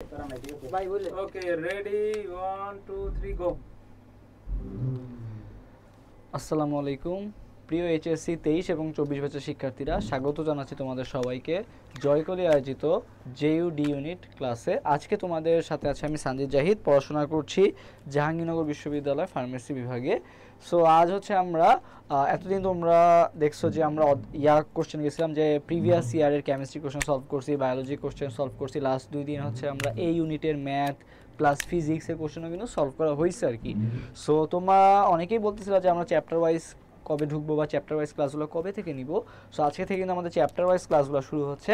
Okay, ready, 1 2 3 go. আসসালামু আলাইকুম প্রিয় এইচএসসি 23 এবং 24 ব্যাচের শিক্ষার্থীরা, স্বাগত জানাচ্ছি তোমাদের সবাইকে জয়কলি আয়োজিত জেইউডি ইউনিট ক্লাসে। আজকে তোমাদের সাথে আছে আমি সানজিদ জাহিদ, পড়াশোনা করছি জাহাঙ্গীরনগর বিশ্ববিদ্যালয় ফার্মেসি বিভাগে। সো আজ হচ্ছে আমরা এতদিন তোমরা দেখছো যে আমরা কোশ্চেন গেছিলাম, যে প্রিভিয়াস ইয়ারের কেমিস্ট্রি কোশ্চেন সলভ করছি, বায়োলজি কোশ্চেন সলভ করছি। লাস্ট 2 দিন হচ্ছে আমরা এই ইউনিটের ম্যাথ প্লাস ফিজিক্সের কোশ্চেনও কিন্তু সলভ করা হয়েছে আর কি। সো তোমরা অনেকেই বলতেছিলা যে আমরা চ্যাপ্টার ওয়াইজ কবে ঢুকবো বা চ্যাপ্টার ওয়াইজ ক্লাসগুলো কবে থেকে নিব। সো আজকে থেকে কিন্তু আমাদের চ্যাপ্টার ওয়াইজ ক্লাসগুলো শুরু হচ্ছে।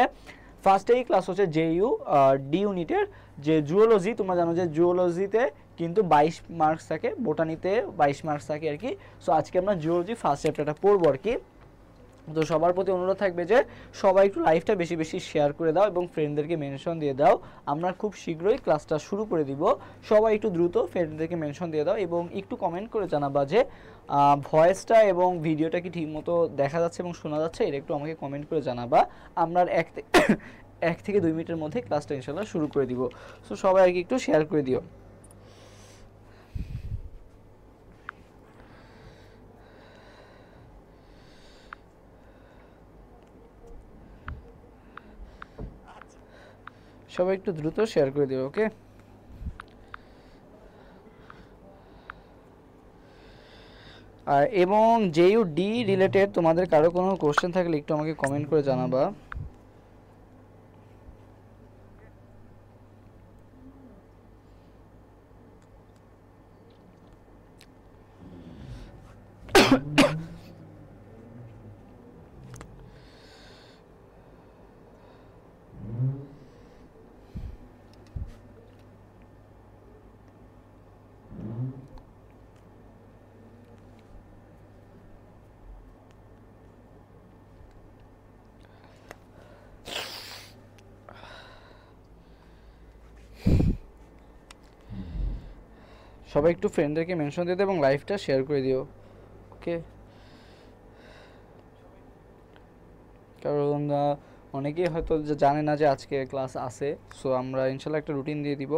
ফার্স্টেই ক্লাস হচ্ছে জেইউ ডি ইউনিটের যে জুওলজি। তোমরা জানো যে জুওলজিতে কিন্তু 22 মার্কস থাকে, বোটানিতে 22 মার্কস থাকে আর কি। সো আজকে আমরা জুওলজি ফার্স্ট চ্যাপ্টারটা পড়বো আর কি। তো সবার প্রতি অনুরোধ থাকবে যে সবাই একটু লাইভটা বেশি বেশি শেয়ার করে দাও এবং ফ্রেন্ডদেরকে মেনশন দিয়ে দাও। আমরা খুব শীঘ্রই ক্লাসটা শুরু করে দিব। সবাই একটু দ্রুত ফ্রেন্ডদেরকে মেনশন দিয়ে দাও এবং একটু কমেন্ট করে জানাবা যে ভয়েসটা এবং ভিডিওটা কি ঠিকমতো দেখা যাচ্ছে এবং শোনা যাচ্ছে, এটা একটু আমাকে কমেন্ট করে জানাবা। আমরা 1 থেকে 2 মিনিটের মধ্যে ক্লাসটা ইনশাল্লাহ শুরু করে দিব। সো সবাই আর কি একটু শেয়ার করে দিও। সবাই একটু দ্রুত শেয়ার করে দিও, ওকে? আর এবং জেইউ ডি রিলেটেড তোমাদের কারো কোনো কোশ্চেন থাকলে একটু আমাকে কমেন্ট করে জানাবা। সবাই একটু ফ্রেন্ডদেরকে মেনশন দিয়ে দাও এবং লাইভটা শেয়ার করে দিও, ওকে? কারণ অনেকেই হয়তো জানে না যে আজকে ক্লাস আছে। সো আমরা ইনশাল্লাহ একটা রুটিন দিয়ে দিব।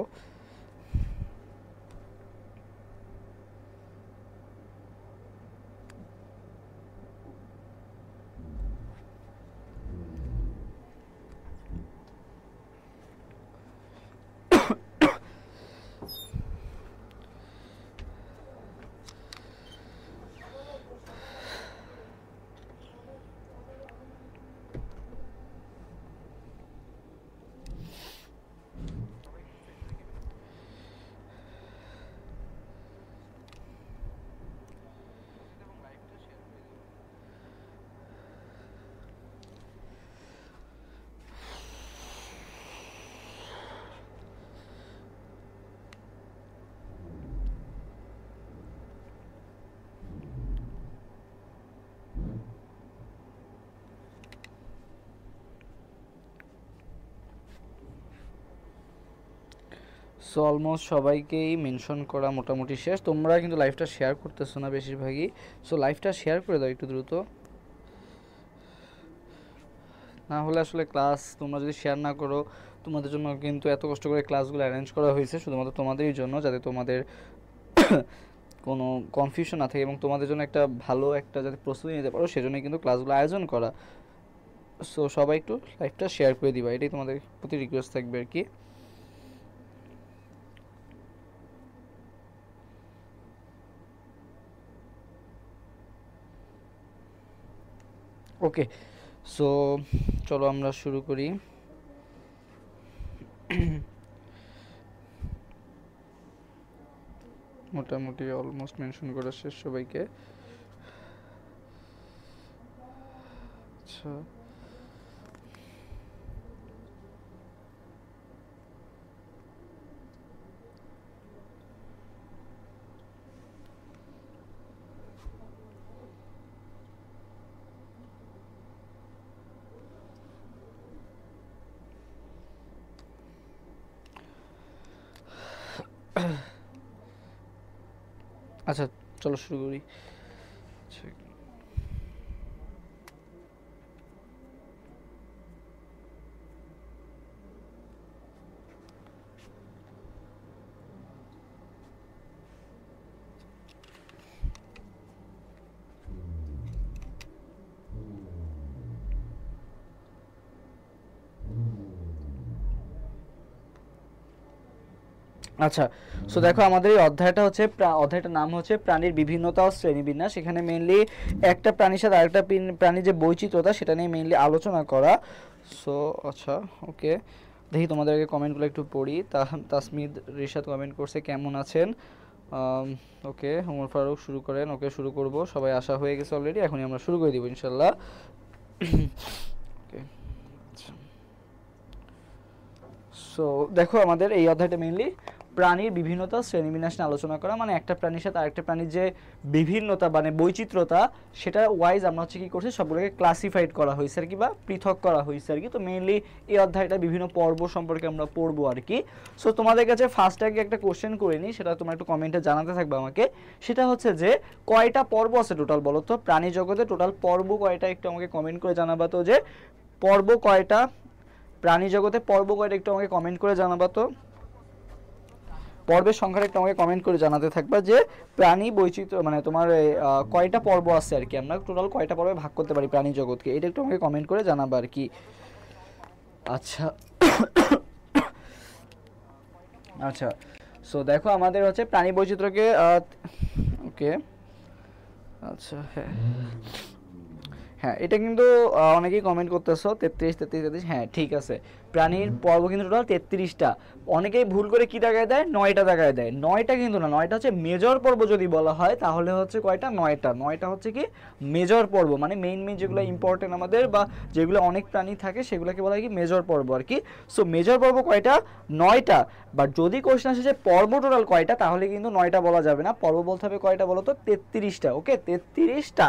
সো অলমোস্ট সবাইকেই মেনশন করা মোটামুটি শেষ। তোমরা কিন্তু লাইভটা শেয়ার করতেছো না বেশিরভাগই। সো লাইভটা শেয়ার করে দাও একটু দ্রুত, না হলে আসলে ক্লাস তোমরা যদি শেয়ার না করো, তোমাদের জন্য কিন্তু এত কষ্ট করে ক্লাসগুলো অ্যারেঞ্জ করা হয়েছে শুধুমাত্র তোমাদেরই জন্য, যাতে তোমাদের কোনো কনফিউশন না থাকে এবং তোমাদের জন্য একটা ভালো একটা যাতে প্রস্তুতি নিতে পারো, সেজন্যই কিন্তু ক্লাসগুলো আয়োজন করা। সো সবাই একটু লাইভটা শেয়ার করে দিবা, এটাই তোমাদের প্রতি রিকোয়েস্ট থাকবে আর কি। ওকে, সো চলো আমরা শুরু করি। মোটামুটি অলমোস্ট মেনশন করা শেষ সবাইকে। আচ্ছা, আচ্ছা চলো শুরু করি। আচ্ছা, সো দেখো আমাদের এই অধ্যায়টা হচ্ছে অধ্যায়টার নাম হচ্ছে প্রাণীর বিভিন্নতা ও শ্রেণীবিন্যাস। এখানে মেইনলি একটা প্রাণীর সাথে আরেকটা প্রাণীর যে বৈচিত্র্যতা সেটা নিয়ে মেইনলি আলোচনা করা। সো আচ্ছা, ওকে, দেখি তোমাদেরকে কমেন্টগুলো একটু পড়ি। তাসমিদ রিশাদ কমেন্ট করছে কেমন আছেন। ওকে, ওমর ফারুক শুরু করেন। ওকে, শুরু করব, সবাই আসা হয়ে গেছে অলরেডি, এখনই আমরা শুরু করে দিব ইনশাল্লাহ। ওকে, সো দেখো আমাদের এই অধ্যায়টা মেইনলি প্রাণীর বিভিন্নতা শ্রেণীবিন্যাস নিয়ে আলোচনা করা, মানে একটা প্রাণীর সাথে আরেকটা প্রাণীর যে বিভিন্নতা মানে বৈচিত্র্যতা সেটা ওয়াইজ আমরা হচ্ছে কি করছি, সবগুলোকে ক্লাসিফাইড করা হয়েছে আর কি, বা পৃথক করা হয়েছে আর কি। তো মেইনলি এই অধ্যায়টা বিভিন্ন পর্ব সম্পর্কে আমরা পড়বো আর কি। সো তোমাদের কাছে ফার্স্ট আগে একটা কোশ্চেন করে নিই, সেটা তোমরা একটু কমেন্টে জানাতে থাকবে আমাকে। সেটা হচ্ছে যে কয়টা পর্ব আছে টোটাল বলো তো, প্রাণী জগতে টোটাল পর্ব কয়টা, একটু আমাকে কমেন্ট করে জানাবা তো, যে পর্ব কয়টা, প্রাণী জগতে পর্ব কয়টা, একটু আমাকে কমেন্ট করে জানাবা তো। পর্বের সংখ্যাটা একটু আমাকে কমেন্ট করে জানাতে থাকবা যে প্রাণী বৈচিত্র্য মানে তোমার কয়টা পর্ব আছে আর কি, আমরা টোটাল কয়টা পর্বে ভাগ করতে পারি প্রাণী জগৎকে, এটা একটু আমাকে কমেন্ট করে জানাবা আর কি। আচ্ছা আচ্ছা, সো দেখো আমাদের হচ্ছে প্রাণী বৈচিত্র্যকে ওকে, আচ্ছা হ্যাঁ হ্যাঁ, এটা কিন্তু অনেকেই কমেন্ট করতেছো 33, হ্যাঁ ঠিক আছে, প্রাণীর পর্ব কিন্তু টোটাল 33টা। অনেকেই ভুল করে কি দেখায় দেয়, 9টা দেখায় দেয়। 9টা কিন্তু না, 9টা হচ্ছে মেজর পর্ব যদি বলা হয় তাহলে হচ্ছে কয়টা, 9টা। 9টা হচ্ছে কি মেজর পর্ব, মানে মেইন যেগুলো ইম্পর্টেন্ট আমাদের বা যেগুলো অনেক প্রাণী থাকে সেগুলোকে বলা হয় কি মেজর পর্ব আর কি। সো মেজর পর্ব কয়টা, 9টা। বাট যদি কোশ্চেন আসে যে পর্ব টোটাল কয়টা, তাহলে কিন্তু 9টা বলা যাবে না, পর্ব বলতে হবে কয়টা বলো তো, 33টা। ওকে, 33টা।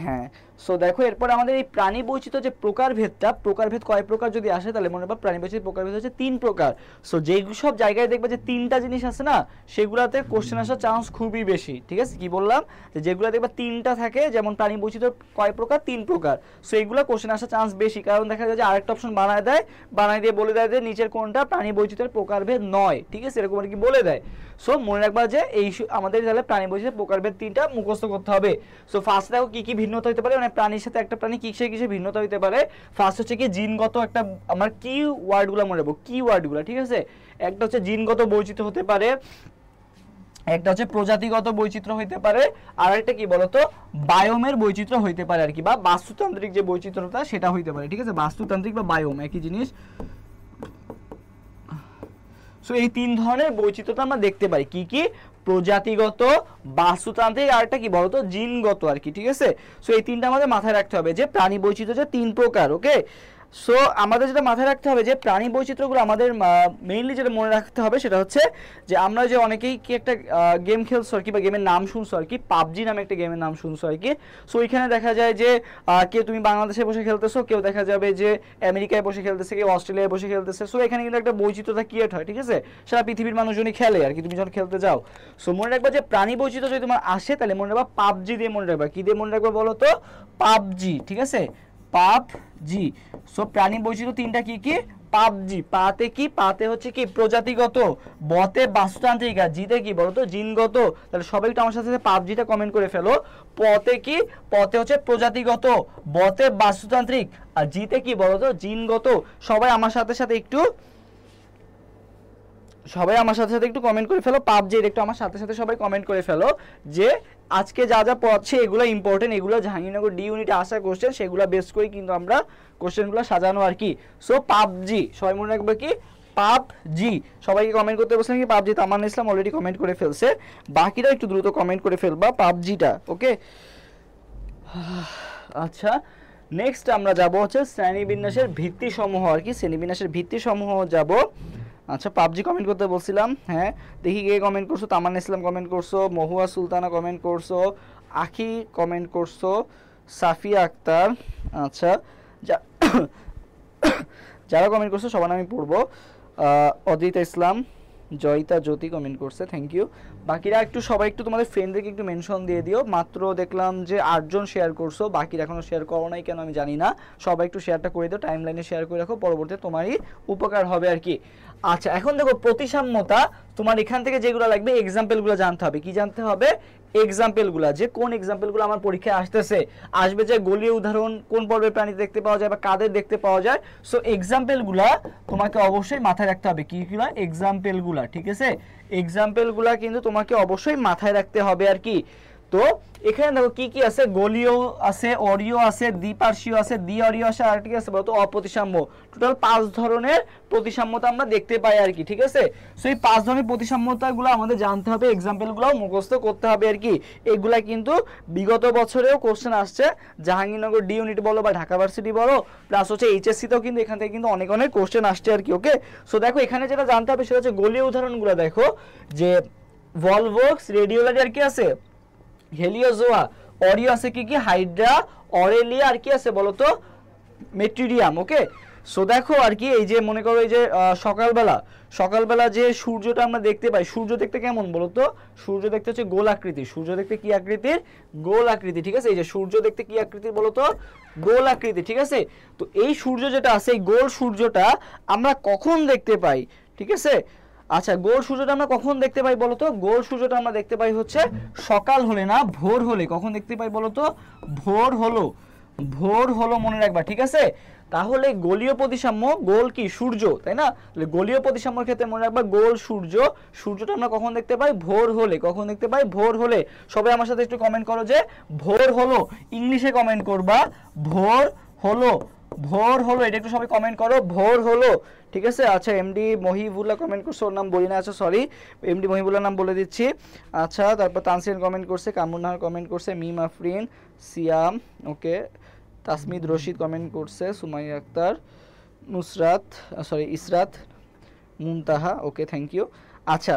হ্যাঁ, সো দেখো এরপর আমাদের এই প্রাণী বৈচিত্র্য যে প্রকারভেদটা, প্রকারভেদ কয় প্রকার যদি আসে তাহলে মনে রাখবা প্রাণী বৈচিত্র্য প্রকারভেদ হচ্ছে 3 প্রকার। সো যেই সব জায়গায় দেখবে যে 3টা জিনিস আছে না, সেগুলাতে কোশ্চেন আসার চান্স খুবই বেশি। ঠিক আছে, কি বললাম, যে যেগুলো দেখবা 3টা থাকে, যেমন প্রাণী বৈচিত্র্য কয় প্রকার, 3 প্রকার। সো এইগুলো কোশ্চেন আসার চান্স বেশি, কারণ দেখা যায় যে আরেকটা অপশন বানায় দিয়ে বলে দেয় যে নিচের কোনটা প্রাণী বৈচিত্র্যের প্রকারভেদ নয়। ঠিক আছে, এরকম আর কি বলে দেয়। সো মনে রাখবা যে এই আমাদের তাহলে প্রাণী বৈচিত্র্যের প্রকারভেদ 3টা মুখস্থ করতে হবে। সো ফার্স্ট দেখো কি কি ভিন্নতা হতে পারে, মানে প্রাণীর সাথে একটা প্রাণী কিসে কিসে ভিন্নতা হতে পারে। ফার্স্ট হচ্ছে কি জিনগত, একটা আমার কি ওয়ার্ডগুলো মনে রাখবো, কি ওয়ার্ডগুলো, ঠিক আছে। একটা হচ্ছে জিনগত বৈচিত্র্য হতে পারে, একটা হচ্ছে প্রজাতিগত বৈচিত্র্য হইতে পারে, আর একটা কি বলতো বায়োমের বৈচিত্র্য হইতে পারে আর কি, বা বাস্তুতান্ত্রিক যে বৈচিত্র্যটা সেটা হইতে পারে। ঠিক আছে, বাস্তুতান্ত্রিক বা বায়োম একই জিনিস। সো এই 3 ধরনের বৈচিত্র্যটা আমরা দেখতে পাই, কি কি, প্রজাতিগত, বাস্তুতান্ত্রিক, আর একটা কি বলতো জিনগত আর কি। ঠিক আছে, সো এই 3টা আমাদের মাথায় রাখতে হবে যে প্রাণী বৈচিত্র্য যে 3 প্রকার। ওকে, সো আমাদের যেটা মাথায় রাখতে হবে যে প্রাণী বৈচিত্র্যগুলো আমাদের মেইনলি যেটা মনে রাখতে হবে সেটা হচ্ছে যে আমরা যে অনেকেই কি একটা গেম খেলছো আর কি, বা গেমের নাম শুনছো আর কি, পাবজি নামে একটা গেমের নাম শুনছো আর কি। সো এখানে দেখা যায় যে কেউ তুমি বাংলাদেশে বসে খেলতেছো, কেউ দেখা যাবে যে আমেরিকায় বসে খেলতেছে, কেউ অস্ট্রেলিয়ায় বসে খেলতেছে। সো এখানে কিন্তু একটা বৈচিত্র্যতা ক্রিয়েট হয়। ঠিক আছে, সারা পৃথিবীর মানুষজনই খেলে আর কি, তুমি যখন খেলতে যাও। সো মনে রাখবা যে প্রাণী বৈচিত্র্য যদি তোমার আসে তাহলে মনে রাখবা পাবজি দিয়ে মনে রাখবা। কি দিয়ে মনে রাখবা বলো তো, পাবজি। ঠিক আছে, পাবজি। সো প্রাণী বৈচিত্র্য 3টা কি কি, পাবজি। পাতে কি, পাতে হচ্ছে কি প্রজাতিগত, বতে বাস্তুতান্ত্রিক, আর জিতে কি বলতো জিনগত। তাহলে সবাই একটু আমার সাথে পাবজিটা কমেন্ট করে ফেলো। পতে কি, পতে হচ্ছে প্রজাতিগত, বতে বাস্তুতান্ত্রিক, আর জিতে কি বলতো জিনগত। সবাই আমার সাথে সাথে একটু একটু কমেন্ট করে ফেলো, পাবজি একটু আমার সাথে সাথে সবাই কমেন্ট করে ফেলো যে আজকে যা যা পড়াচ্ছে এগুলো ইম্পর্টেন্ট, এগুলো জাহাঙ্গীরনগর ডি ইউনিটে আসা কোশ্চেন, সেগুলো বেস করে কিন্তু আমরা কোশ্চেনগুলো সাজানো আর কি। সো পাবজি সবাই মনে রাখবে কি, পাবজি। সবাইকে কমেন্ট করতে বলছিলাম কি পাবজি, তামান ইসলাম অলরেডি কমেন্ট করে ফেলছে, বাকিরা একটু দ্রুত কমেন্ট করে ফেলবা পাবজিটা। ওকে, আচ্ছা নেক্সট আমরা যাব হচ্ছে শ্রেণীবিন্যাসের ভিত্তি সমূহ আর কি, শ্রেণীবিন্যাসের ভিত্তি সমূহ যাব। আচ্ছা পাবজি কমেন্ট করতে বলছিলাম, হ্যাঁ দেখি কে কমেন্ট করছো, তামান ইসলাম কমেন্ট করছো, মহুয়া সুলতানা কমেন্ট করছো, আখি কমেন্ট করছো, সাফিয়া আক্তার। আচ্ছা যারা কমেন্ট করছো সবার আমি পড়বো। অদিতা ইসলাম, জয়িতা জ্যোতি কমেন্ট করছে, থ্যাংক ইউ। বাকিরা একটু সবাই একটু তোমাদের ফ্রেন্ডদেরকে একটু মেনশন দিয়ে দিও। মাত্র দেখলাম যে 8 জন শেয়ার করছো, বাকিরা এখনো শেয়ার করো নাই কেন আমি জানি না। সবাই একটু শেয়ারটা করে দিও, টাইম লাইনে শেয়ার করে রাখো, পরবর্তীতে তোমারই উপকার হবে আর কি। আচ্ছা এখন দেখো প্রতিসাম্যতা, তোমার এখান থেকে যেগুলো লাগবে এক্সাম্পলগুলো জানতে হবে। কি জানতে হবে, এক্সাম্পলগুলো, যে কোন এক্সাম্পলগুলো আমার পরীক্ষায় আসবে যে গলীয় উদাহরণ কোন পর্বের প্রাণীতে দেখতে পাওয়া যায় বা কাদের দেখতে পাওয়া যায়। সো এক্সাম্পলগুলা তোমাকে অবশ্যই মাথায় রাখতে হবে। কি কি এক্সাম্পলগুলা, ঠিক আছে, এক্সাম্পলগুলা কিন্তু তোমাকে অবশ্যই মাথায় রাখতে হবে আর কি। তো এখানে দেখো কি কি আছে, গলীয় আছে, অরীয় আছে, দ্বিপার্শ্বীয় আছে, দ্বি অরীয় আছে, আর কি আছে বলতো অপ্রতিসাম্য। টোটাল 5 ধরনের প্রতিসাম্যতা আমরা দেখতে পাই আর কি, ঠিক আছে। সো এই 5 ধরনের প্রতিসাম্যতাগুলো আমাদের জানতে হবে, এক্সাম্পলগুলোও মুখস্থ করতে হবে আর কি। এগুলা কিন্তু বিগত বছরেও কোশ্চেন আসছে, জাহাঙ্গীরনগর ডি ইউনিট বলো বা ঢাকা ভার্সিটি বলো, প্লাস হচ্ছে এইচএসসিতেও কিন্তু এখান থেকে কিন্তু অনেক অনেক কোশ্চেন আসছে আর কি। ওকে, সো দেখো এখানে যেটা জানতে হবে সেটা হচ্ছে গলীয় উদাহরণগুলো। দেখো যে ভলভক্স, রেডিওলারি, আর কি আছে হেলিওজোয়া, অরিও আছে কি কি হাইড্রা, অরেলিয়া, আর কি আছে বলতো মেট্রিডিয়াম। ওকে, সো দেখো আর কি এই যে মনে করো এই যে সকালবেলা যে সূর্যটা আমরা দেখতে পাই, সূর্য দেখতে কেমন বলতো, সূর্য দেখতে হচ্ছে গোল আকৃতি। সূর্য দেখতে কি আকৃতির, গোল আকৃতি, ঠিক আছে। এই যে সূর্য দেখতে কি আকৃতির বলতো, গোল আকৃতি, ঠিক আছে। তো এই সূর্য যেটা আছে, এই গোল সূর্যটা আমরা কখন দেখতে পাই, ঠিক আছে। আচ্ছা, গোল সূর্যটা আমরা কখন দেখতে পাই বলতো, গোল সূর্যটা আমরা দেখতে পাই হচ্ছে সকাল হলে না ভোর হলে। কখন দেখতে পাই বলতো, ভোর হলো মনে রাখবা, ঠিক আছে। তাহলে গলীয় প্রতিসাম্য, গোল কি সূর্য, তাই না, তাহলে গলীয় প্রতিসাম্যের ক্ষেত্রে মনে রাখবা গোল সূর্যটা আমরা কখন দেখতে পাই, ভোর হলে। কখন দেখতে পাই, ভোর হলে। সবাই আমার সাথে একটু কমেন্ট করো যে ভোর হলো, ইংলিশে কমেন্ট করবা ভোর হলো, এটা একটু সবাই কমেন্ট করো, ভোর হলো, ঠিক আছে। আচ্ছা, এমডি মহিবুল্লাহ কমেন্ট করছে, ওর নাম বলি না, আচ্ছা সরি, এমডি মহিবুল্লাহ নাম বলে দিচ্ছি। আচ্ছা, তারপর তানসিন কমেন্ট করছে, কামরুন্নাহার কমেন্ট করছে, মিম আফরিন, সিয়াম, ওকে, তাসমিদ রশিদ কমেন্ট করছে, সুমাইয়া আক্তার, ইসরাত, মুনতাহা, ওকে, থ্যাংক ইউ। আচ্ছা,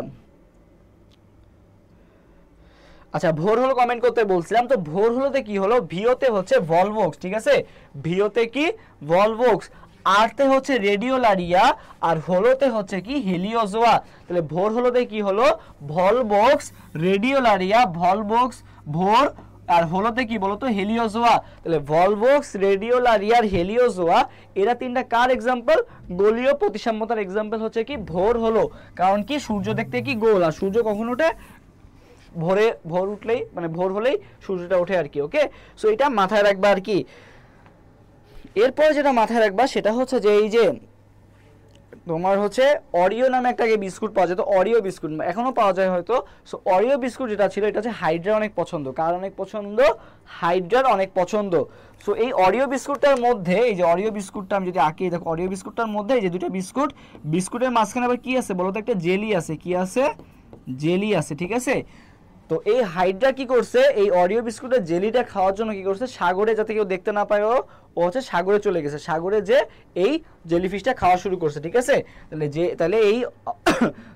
ভোর হলো কমেন্ট করতে বলছিলাম, তো ভোর হলোতে কি হলো, ভিওতে হচ্ছে ভলভক্স, ঠিক আছে, ভিওতে কি ভলভক্স, আরতে হচ্ছে রেডিওলারিয়া, আর হলোতে হচ্ছে কি হেলিওজোয়া। তাহলে ভোর হলোতে কি হলো, ভলভক্স, রেডিওলারিয়া, ভোর, আর হলোতে কি বলতো হেলিওজোয়া। তাহলে ভলভক্স, রেডিওলারিয়া, হেলিওজোয়া, এরা তিনটা কার এক্সাম্পল, গোলীয় প্রতিসাম্যতার এক্সাম্পল হচ্ছে কি ভোর হলো। কারণ কি সূর্য দেখতে কি গোল, আর সূর্য কখন ওঠে, ভোর উঠলেই, মানে ভোর হলেই সূর্যটা ওঠে আর কি। ওকে, সো এটা মাথায় রাখবা আর কি। এরপর যেটা মাথায় রাখবা সেটা হচ্ছে যে এই যে তোমার হচ্ছে অরিও নামে একটা বিস্কুট পাওয়া যায়, তো অরিও বিস্কুট এখনো পাওয়া যায় হয়তো। সো অরিও বিস্কুট যেটা ছিল এটা হচ্ছে হাইড্রার অনেক পছন্দ। কার অনেক পছন্দ, হাইড্রার অনেক পছন্দ। সো এই অরিও বিস্কুটটার মধ্যে, এই যে অরিও বিস্কুটটা আমি যদি আঁকি, দেখো অরিও বিস্কুটটার মধ্যে এই যে দুটো বিস্কুটের মাঝখানে আবার কি আছে বলো তো, একটা জেলি আছে। কি আছে, জেলি আছে, ঠিক আছে। তো এই হাইড্রা কি করছে, এই অরিও বিস্কুটের জেলিটা খাওয়ার জন্য কি করছে, সাগরে যাতে কেউ দেখতে না পায়, ও হচ্ছে সাগরে চলে গেছে, সাগরে যে এই জেলিফিশটা খাওয়া শুরু করছে, ঠিক আছে। তাহলে এই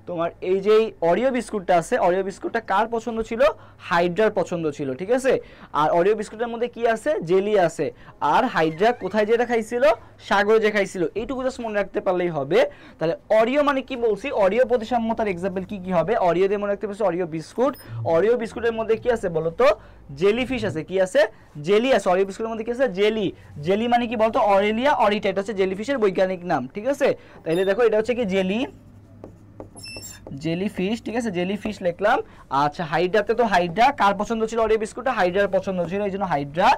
তোমার এই যে অরিও বিস্কুটটা আছে, অরিও বিস্কুটটা কার পছন্দ ছিল, হাইড্রার পছন্দ ছিল, ঠিক আছে। আর অরিও বিস্কুটের মধ্যে কি আছে, জেলি আছে। আর হাইড্রা কোথায় যেটা খাইছিল, সাগরে যে খাইছিল, এইটুকু জাস্ট মনে রাখতে পারলেই হবে। তাহলে অরিও মানে কি বলছি, অরিও প্রতিসাম্যতার এক্সাম্পল কি কি হবে, অরিও দিয়ে মনে রাখতে পারছি অরিও বিস্কুট। অরিও বিস্কুটের মধ্যে কি আছে বলতো, জেলিফিশ আছে। কি আছে, জেলি আছে। অরিও বিস্কুটের মধ্যে কি আছে, জেলি মানে কি বলতো, অরেলিয়া অরিটা, এটা হচ্ছে জেলিফিশের বৈজ্ঞানিক নাম, ঠিক আছে। তাহলে দেখো এটা হচ্ছে কি জেলিফিশ, ঠিক আছে, জেলিফিশ লিখলাম। আচ্ছা, হাইড্রাতে তো হাইড্রা কার পছন্দ ছিল, অরিও বিস্কুটটা হাইড্রার পছন্দ ছিল, এই জন্য হাইড্রা।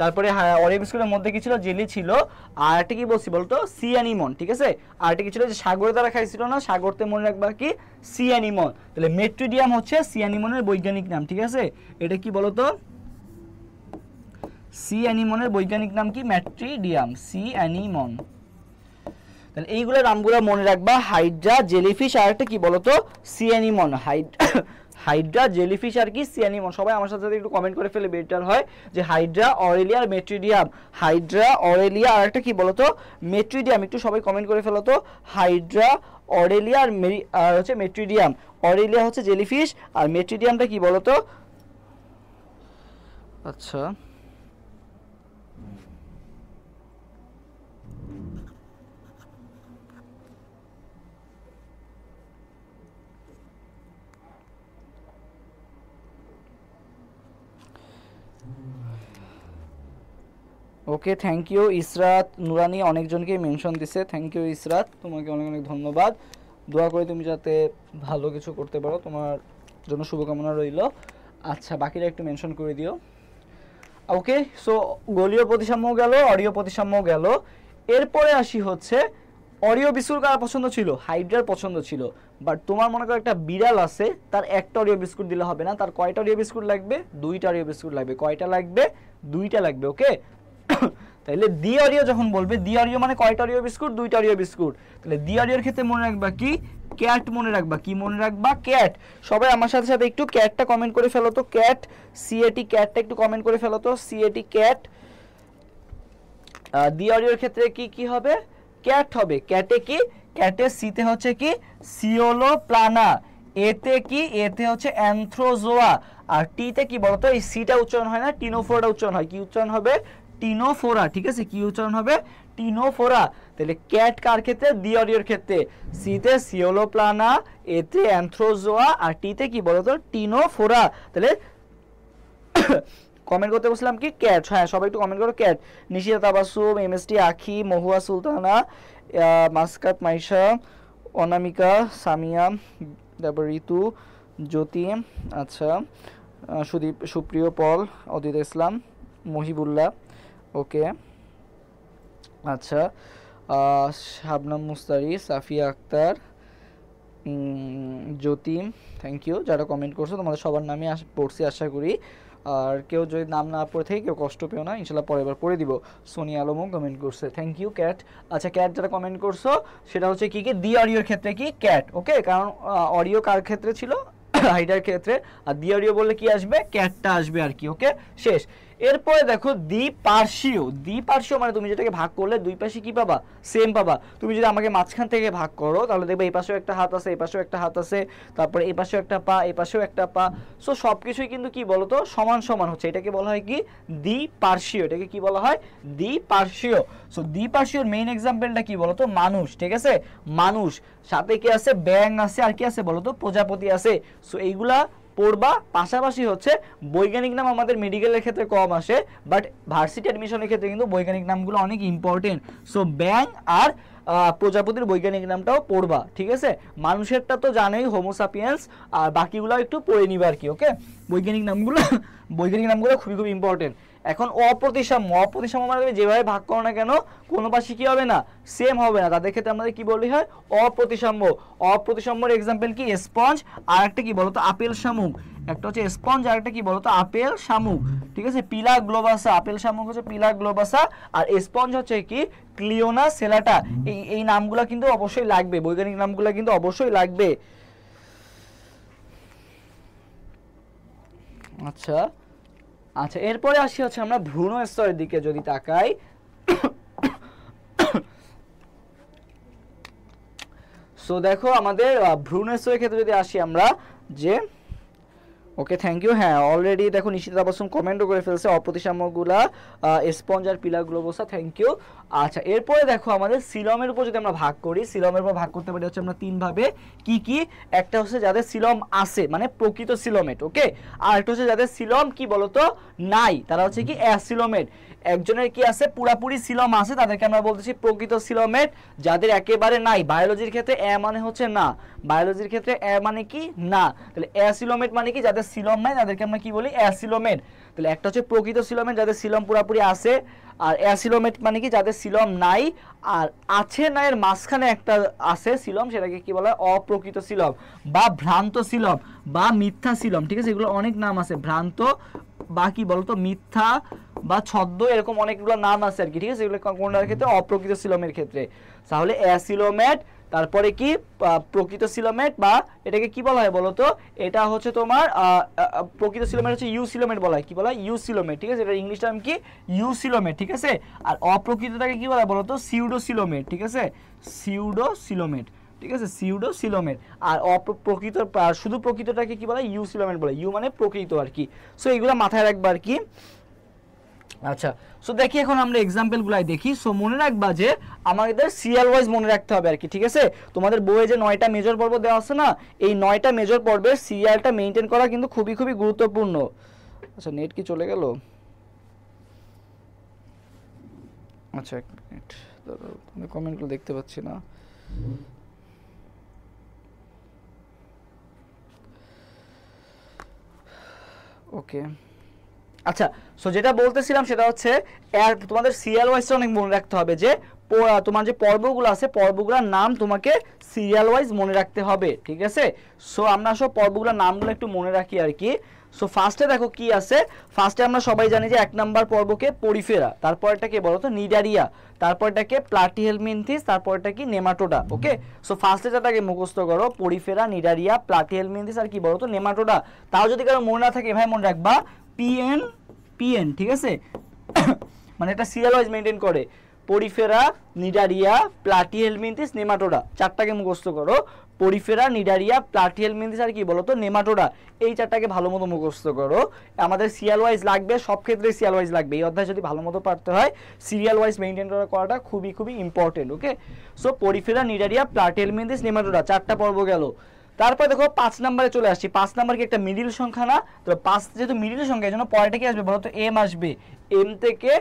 তারপরে অরিও বিস্কুটের মধ্যে কি ছিল, জেলি ছিল। আর একটা কি বলছি বলতো, সি অ্যানিমন, ঠিক আছে। আর একটা কি ছিল, যে সাগরে তারা খাইছিল না, সাগরতে মনে রাখবা কি, সি অ্যানিমন। তাহলে মেট্রিডিয়াম হচ্ছে সি অ্যানিমনের বৈজ্ঞানিক নাম, ঠিক আছে। এটা কি বলতো, সি অ্যানিমনের বৈজ্ঞানিক নাম কি, মেট্রিডিয়াম, সি অ্যানিমন। তাহলে এইগুলো নামগুলো মনে রাখবা, হাইড্রা, জেলিফিশ, আর একটা কি বলতো, সি অ্যানিমন। হাইড্রা, জেলিফিশ আর কি, সি অ্যানিমন। সবাই আমার সাথে একটু কমেন্ট করে ফেলে বেটার হয় যে হাইড্রা, অরেলিয়া আর মেট্রিডিয়াম। হাইড্রা, অরেলিয়া, আর একটা কি বলতো, মেট্রিডিয়াম। একটু সবাই কমেন্ট করে ফেলো তো, হাইড্রা, অরেলিয়া আর হচ্ছে মেট্রিডিয়াম। অরেলিয়া হচ্ছে জেলিফিশ, আর মেট্রিডিয়ামটা কি বলতো। আচ্ছা, ওকে, thank you Israt Nurani, অনেকজনকে mention দিছে, থ্যাংক ইউ ইসরাত, তোমাকে অনেক অনেক ধন্যবাদ। দোয়া করে তুমি যাতে ভালো কিছু করতে পারো, তোমার জন্য শুভকামনা রইল। আচ্ছা বাকিটা একটু মেনশন করে দিও। ওকে, সো গোলীয় প্রতিসাম্য গেল, অরীয় প্রতিসাম্য গেল। এরপরে আসি হচ্ছে অরীয় বিস্কুট কার পছন্দ ছিল, হাইড্রার পছন্দ ছিল। বাট তোমার মনে করো একটা বিড়াল আছে, তার একটা অরীয় বিস্কুট দিলে হবে না, তার কয়টা অরীয় বিস্কুট লাগবে, দুইটা অরীয় বিস্কুট লাগবে। কয়টা লাগবে, দুইটা লাগবে। ওকে তাহলে দ্বি অরীয় যখন বলবে, দ্বি অরীয় মানে কয়টা অরীয় বিস্কুট, দুইটা অরীয় বিস্কুট। তাহলে দ্বি অরীয়ের ক্ষেত্রে মনে রাখবা কি, ক্যাট মনে রাখবা। কি মনে রাখবা, ক্যাট। সবাই আমার সাথে সাথে একটু ক্যাটটা কমেন্ট করে ফেলো তো, ক্যাট, সিএটি, ক্যাটটা একটু কমেন্ট করে ফেলো তো, সিএটি ক্যাট। দ্বি অরীয়ের ক্ষেত্রে কি কি হবে, ক্যাট হবে। ক্যাটে কি, ক্যাটে সিতে হচ্ছে কি সিওলোপ্লানা, এতে কি, এতে হচ্ছে অ্যানথ্রোজোয়া, আর টিতে কি বলতো, এই সিটা উচ্চারণ হয় না, টিনোফোরা উচ্চারণ হয়। কি উচ্চারণ হবে, টিনোফোরা। ঠিক আছে, কি উচ্চারণ হবে, টিনোফোরা। তাহলে ক্যাট কার ক্ষেত্রে, দ্বি অরীয়ের ক্ষেত্রে, সিতে সিওলোপ্লানা, এতে অ্যানথ্রোজোয়া, আর টিতে কি বলতো, টিনোফোরা। তাহলে কমেন্ট করতে বলছিলাম কি, ক্যাট। হ্যাঁ সবাই একটু কমেন্ট করো ক্যাট। নিশিতা তাবাসুম, এমএসটি আখি, মহুয়া সুলতানা, মাসকাত মাইশা, অনামিকা, সামিয়া, তারপর ঋতু, জ্যোতি, আচ্ছা সুদীপ, সুপ্রিয়, পল, অদিত ইসলাম, মহিবুল্লাহ, ওকে আচ্ছা, শাবনাম মুস্তারি, সাফিয়া আক্তার, জ্যোতি, থ্যাংক ইউ যারা কমেন্ট করছো, তোমাদের সবার নামে পড়ছি আশা করি। আর কেউ যদি নাম না পড়ে থাকে কেউ কষ্ট পেও না, ইনশাল্লাহ পরের বার পড়ে দিব। সোনিয়া আলমও কমেন্ট করছে, থ্যাংক ইউ ক্যাট। আচ্ছা ক্যাট যারা কমেন্ট করছো সেটা হচ্ছে কি কি, দ্বি অরীয়ের ক্ষেত্রে কি ক্যাট। ওকে, কারণ অরীয় কার ক্ষেত্রে ছিল, হাইডার ক্ষেত্রে, আর দ্বি অরীয় বললে কি আসবে, ক্যাটটা আসবে আর কি। ওকে শেষ। এরপরে দেখো দ্বিপার্শ্বীয়। দ্বিপার্শ্বীয় মানে তুমি যেটাকে ভাগ করলে দুই পাশে কি পাবা, সেম পাবা। তুমি যদি আমাকে মাঝখান থেকে ভাগ করো তাহলে দেখবে এই পাশেও একটা হাত আছে, এই পাশেও একটা হাত আছে, তারপরে এই পাশেও একটা পা, এই পাশেও একটা পা। সো সব কিছুই কিন্তু কি বলতো, সমান সমান হচ্ছে। এটাকে বলা হয় কি, দ্বিপার্শ্বীয়। এটাকে কি বলা হয়, দ্বিপার্শ্বীয়। সো দ্বিপার্শ্বীয়র মেইন এক্সাম্পলটা কি বলতো, মানুষ। ঠিক আছে, মানুষ, সাথে কি আছে, ব্যাঙ আছে, আর কি আছে বলতো, প্রজাপতি আছে। সো এইগুলা পড়বা। পাশাপাশি হচ্ছে বৈজ্ঞানিক নাম আমাদের মেডিকেলের ক্ষেত্রে কম আসে, বাট ভার্সিটি অ্যাডমিশনের ক্ষেত্রে কিন্তু বৈজ্ঞানিক নামগুলো অনেক ইম্পর্টেন্ট। সো ব্যাঙ আর প্রজাপতির বৈজ্ঞানিক নামটাও পড়বা। ঠিক আছে, মানুষেরটা তো জানোই, হোমোসাপিয়েন্স, আর বাকিগুলো একটু পড়ে নিবা আর কি। ওকে, বৈজ্ঞানিক নামগুলো বৈজ্ঞানিক নামগুলো খুবই খুব ইম্পর্টেন্ট। এখন অপ্রতিসাম্য, অপ্রতিসাম্য মানে তুমি যেভাবে ভাগ করো না কেন, কোনো পাশে কি হবে না, সেম হবে না। তাদের ক্ষেত্রে আমাদের কি বলি হয়, অপ্রতিসাম্য। অপ্রতিসাম্যের এক্সাম্পল কি, স্পঞ্জ, আর একটা কি বলতো, আপেল শামুক। একটা হচ্ছে স্পঞ্জ, আর একটা কি বলতো, আপেল শামুক। ঠিক আছে, পিলা গ্লোবাসা, আপেল শামুক হচ্ছে পিলা গ্লোবাসা, আর স্পঞ্জ হচ্ছে কি ক্লিওনা সেলাটা। এই নামগুলো কিন্তু অবশ্যই লাগবে, বৈজ্ঞানিক নামগুলো কিন্তু অবশ্যই লাগবে। আচ্ছা আচ্ছা, এরপরে আসি হচ্ছে আমরা ভ্রূণ স্তরের দিকে যদি তাকাই। সো দেখো আমাদের ভ্রূণ স্তরের ক্ষেত্রে যদি আসি আমরা, যে ওকে থ্যাংক ইউ। হ্যাঁ অলরেডি দেখো নিশিতা তাবাসসুম কমেন্টও করে ফেলছে, অপ্রতিসাম্যগুলা স্পঞ্জ আর পিলা গ্লোবোসা, থ্যাংক ইউ। আচ্ছা এরপরে দেখো আমাদের সিলমের উপর যদি আমরা ভাগ করি, সিলমের উপর ভাগ করতে পারি হচ্ছে আমরা তিন ভাবে। কি কি, একটা হচ্ছে যাদের সিলম আছে মানে প্রকৃত সিলোমেট, ওকে, আর একটা হচ্ছে যাদের সিলম কি বলতো নাই, তারা হচ্ছে কি অ্যাসিলোমেট। একজনের কি আছে, পুরাপুরি সিলম আছে, তাদেরকে আমরা বলতেছি প্রকৃত সিলোমেট। যাদের একেবারে নাই, বায়োলজির ক্ষেত্রে এ মানে হচ্ছে না, বায়োলজির ক্ষেত্রে এ মানে কি না, তাহলে অ্যাসিলোমেট মানে কি যাদের সিলম নাই তাদেরকে আমরা কি বলি, অ্যাসিলোমেট। তাহলে একটা হচ্ছে প্রকৃত সিলোমেট যাদের সিলম পুরাপুরি আছে, আর অ্যাসিলোমেট মানে কি যাদের সিলম নাই আর আছে না এর মাঝখানে একটা আছে সিলম, সেটাকে কি বলা হয়, অপ্রকৃত সিলম বা ভ্রান্ত সিলম বা মিথ্যা সিলম। ঠিক আছে, এগুলো অনেক নাম আছে, ভ্রান্ত বা কি বলতো মিথ্যা বা ছদ্ম, এরকম অনেকগুলো নাম আছে আর কি। ঠিক আছে, এগুলো কোনটার ক্ষেত্রে, অপ্রকৃত সিলমের ক্ষেত্রে। তাহলে অ্যাসিলোমেট, তারপরে কি প্রকৃত সিলোমেট, বা এটাকে কি বলা হয় বলতো, এটা হচ্ছে তোমার প্রকৃত সিলোমেট হচ্ছে ইউসিলোমেট বলা হয়। কি বলা হয়, ইউসিলোমেট। ঠিক আছে, এটা ইংলিশ টার্ম কি, ইউসিলোমেট। ঠিক আছে, আর অপ্রকৃতটাকে কি বলা হয় বলতো, সিউডোসিলোমেট। ঠিক আছে, সিউডোসিলোমেট। ঠিক আছে, সিউডোসিলোমেট। আর অপ্রকৃত, শুধু প্রকৃতটাকে কি বলা হয়, ইউসিলোমেট বলে। ইউ মানে প্রকৃত আর কি। সো এইগুলো মাথায় রাখবা আর কি। আচ্ছা, সো দেখি এখন আমরা এক্সাম্পলগুলাই দেখি। সো মনে রাখবা যে আমাদের সিরিয়াল ওয়াইজ মনে রাখতে হবে আর কি। ঠিক আছে, তোমাদের বইয়ে যে 9টা মেজর পর্ব দেওয়া আছে না, এই 9টা মেজর পর্বের সিরিয়ালটা মেনটেন করা কিন্তু খুবই খুবই গুরুত্বপূর্ণ। আচ্ছা নেট কি চলে গেল? আচ্ছা এক মিনিট, কমেন্টগুলো দেখতে পাচ্ছি না। ওকে আচ্ছা, সো যেটা বলতেছিলাম সেটা হচ্ছে তোমাদের সিরিয়াল ওয়াইজটা অনেক মনে রাখতে হবে, যে তোমার যে পর্বগুলো আছে পর্বগুলোর নাম তোমাকে সিরিয়াল ওয়াইজ মনে রাখতে হবে, ঠিক আছে। সো আমরা সব পর্বগুলোর নামগুলো একটু মনে রাখি আর কি। সো ফার্স্টে দেখো কি আছে, ফার্স্টে আমরা সবাই জানি যে 1 নাম্বার পর্বকে পরিফেরা, তারপরটা কি বলতো নিডারিয়া, তারপরটাকে প্লাটিহেলমিনথিস, তারপরটা কি নেমাটোডা। ওকে, সো ফার্স্টে যেটাকে মুখস্থ করো পরিফেরা, নিডারিয়া, প্লাটিহেলমিনথিস আর কি বলতো নেমাটোডা। তাও যদি কারো মনে না থাকে এভাবে মনে রাখবা পিএন পিএন, ঠিক আছে মানে এটা সিরিয়াল ওয়াইজ মেইনটেইন করে, পরিফেরা, নিডারিয়া, প্লাটিহেলমিনথিস, নেমাটোডা, চারটাকে মুখস্থ করো, পরিফেরা, নিডারিয়া, প্লাটিহেলমিনথিস আর কি বলতো নেমাটোডা। এই চারটাকে ভালো মতো মুখস্থ করো, আমাদের সিরিয়াল ওয়াইজ লাগবে, সব ক্ষেত্রে সিরিয়াল ওয়াইজ লাগবে। এই অধ্যায় যদি ভালো মতো পারতে হয় সিরিয়াল ওয়াইজ মেইনটেইন করাটা খুবই খুবই ইম্পর্টেন্ট। ওকে, so Porifera, Cnidaria, Platyhelminthes, nematoda, চারটা পর্ব গেল। তারপর দেখো 5 নম্বরে চলে আসছি। 5 নাম্বার কি একটা মিডিল সংখ্যা না, তো 5 যেহেতু মিডিল সংখ্যা এই জন্য পরেটা কি আসবে বলতো এম আসবে। এম থেকে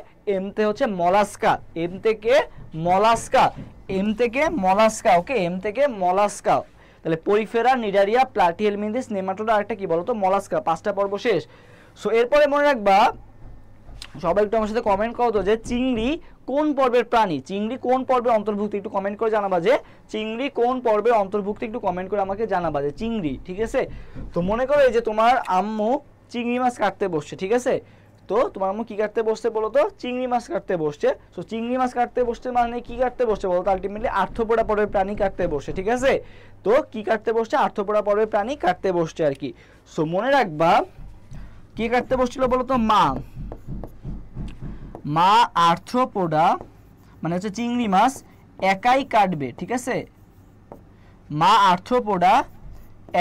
হচ্ছে মলাস্কা, এম থেকে মলাস্কা, এম থেকে মলাস্কা। ওকে, এম থেকে মলাস্কা, তাহলে পরিফেরা, নিডারিয়া, প্লাটিহেলমিনথিস, নেমাটোডা আর একটা কি বলতো মলাস্কা। 5টা পর্ব শেষ। সো এরপরে মনে রাখবা, সবাই একটু আমার সাথে কমেন্ট করো তো যে চিংড়ি কোন পর্বের প্রাণী, চিংড়ি কোন পর্বের অন্তর্ভুক্ত, একটু কমেন্ট করে জানাবা যে চিংড়ি কোন পর্বের অন্তর্ভুক্ত, একটু কমেন্ট করে আমাকে জানাবা যে চিংড়ি, ঠিক আছে। তো মনে করো এই যে তোমার আম্মু চিংড়ি মাছ কাটতে বসছে, ঠিক আছে। তো তোমার আম্মু কি কাটতে বসছে বলো তো, চিংড়ি মাছ কাটতে বসছে। তো চিংড়ি মাছ কাটতে বসছে মানে কি কাটতে বসছে বলো তো, আলটিমেটলি আর্থ্রোপোডা পর্বের প্রাণী কাটতে বসছে, ঠিক আছে। তো কি কাটতে বসছে, আর্থ্রোপোডা পর্বের প্রাণী কাটতে বসছে আর কি। সো মনে রাখবা কি কাটতে বসছিল বলো তো, মা আর্থ্রোপোডা মানে হচ্ছে চিংড়ি মাছ একাই কাটবে, ঠিক আছে। মা আর্থ্রোপোডা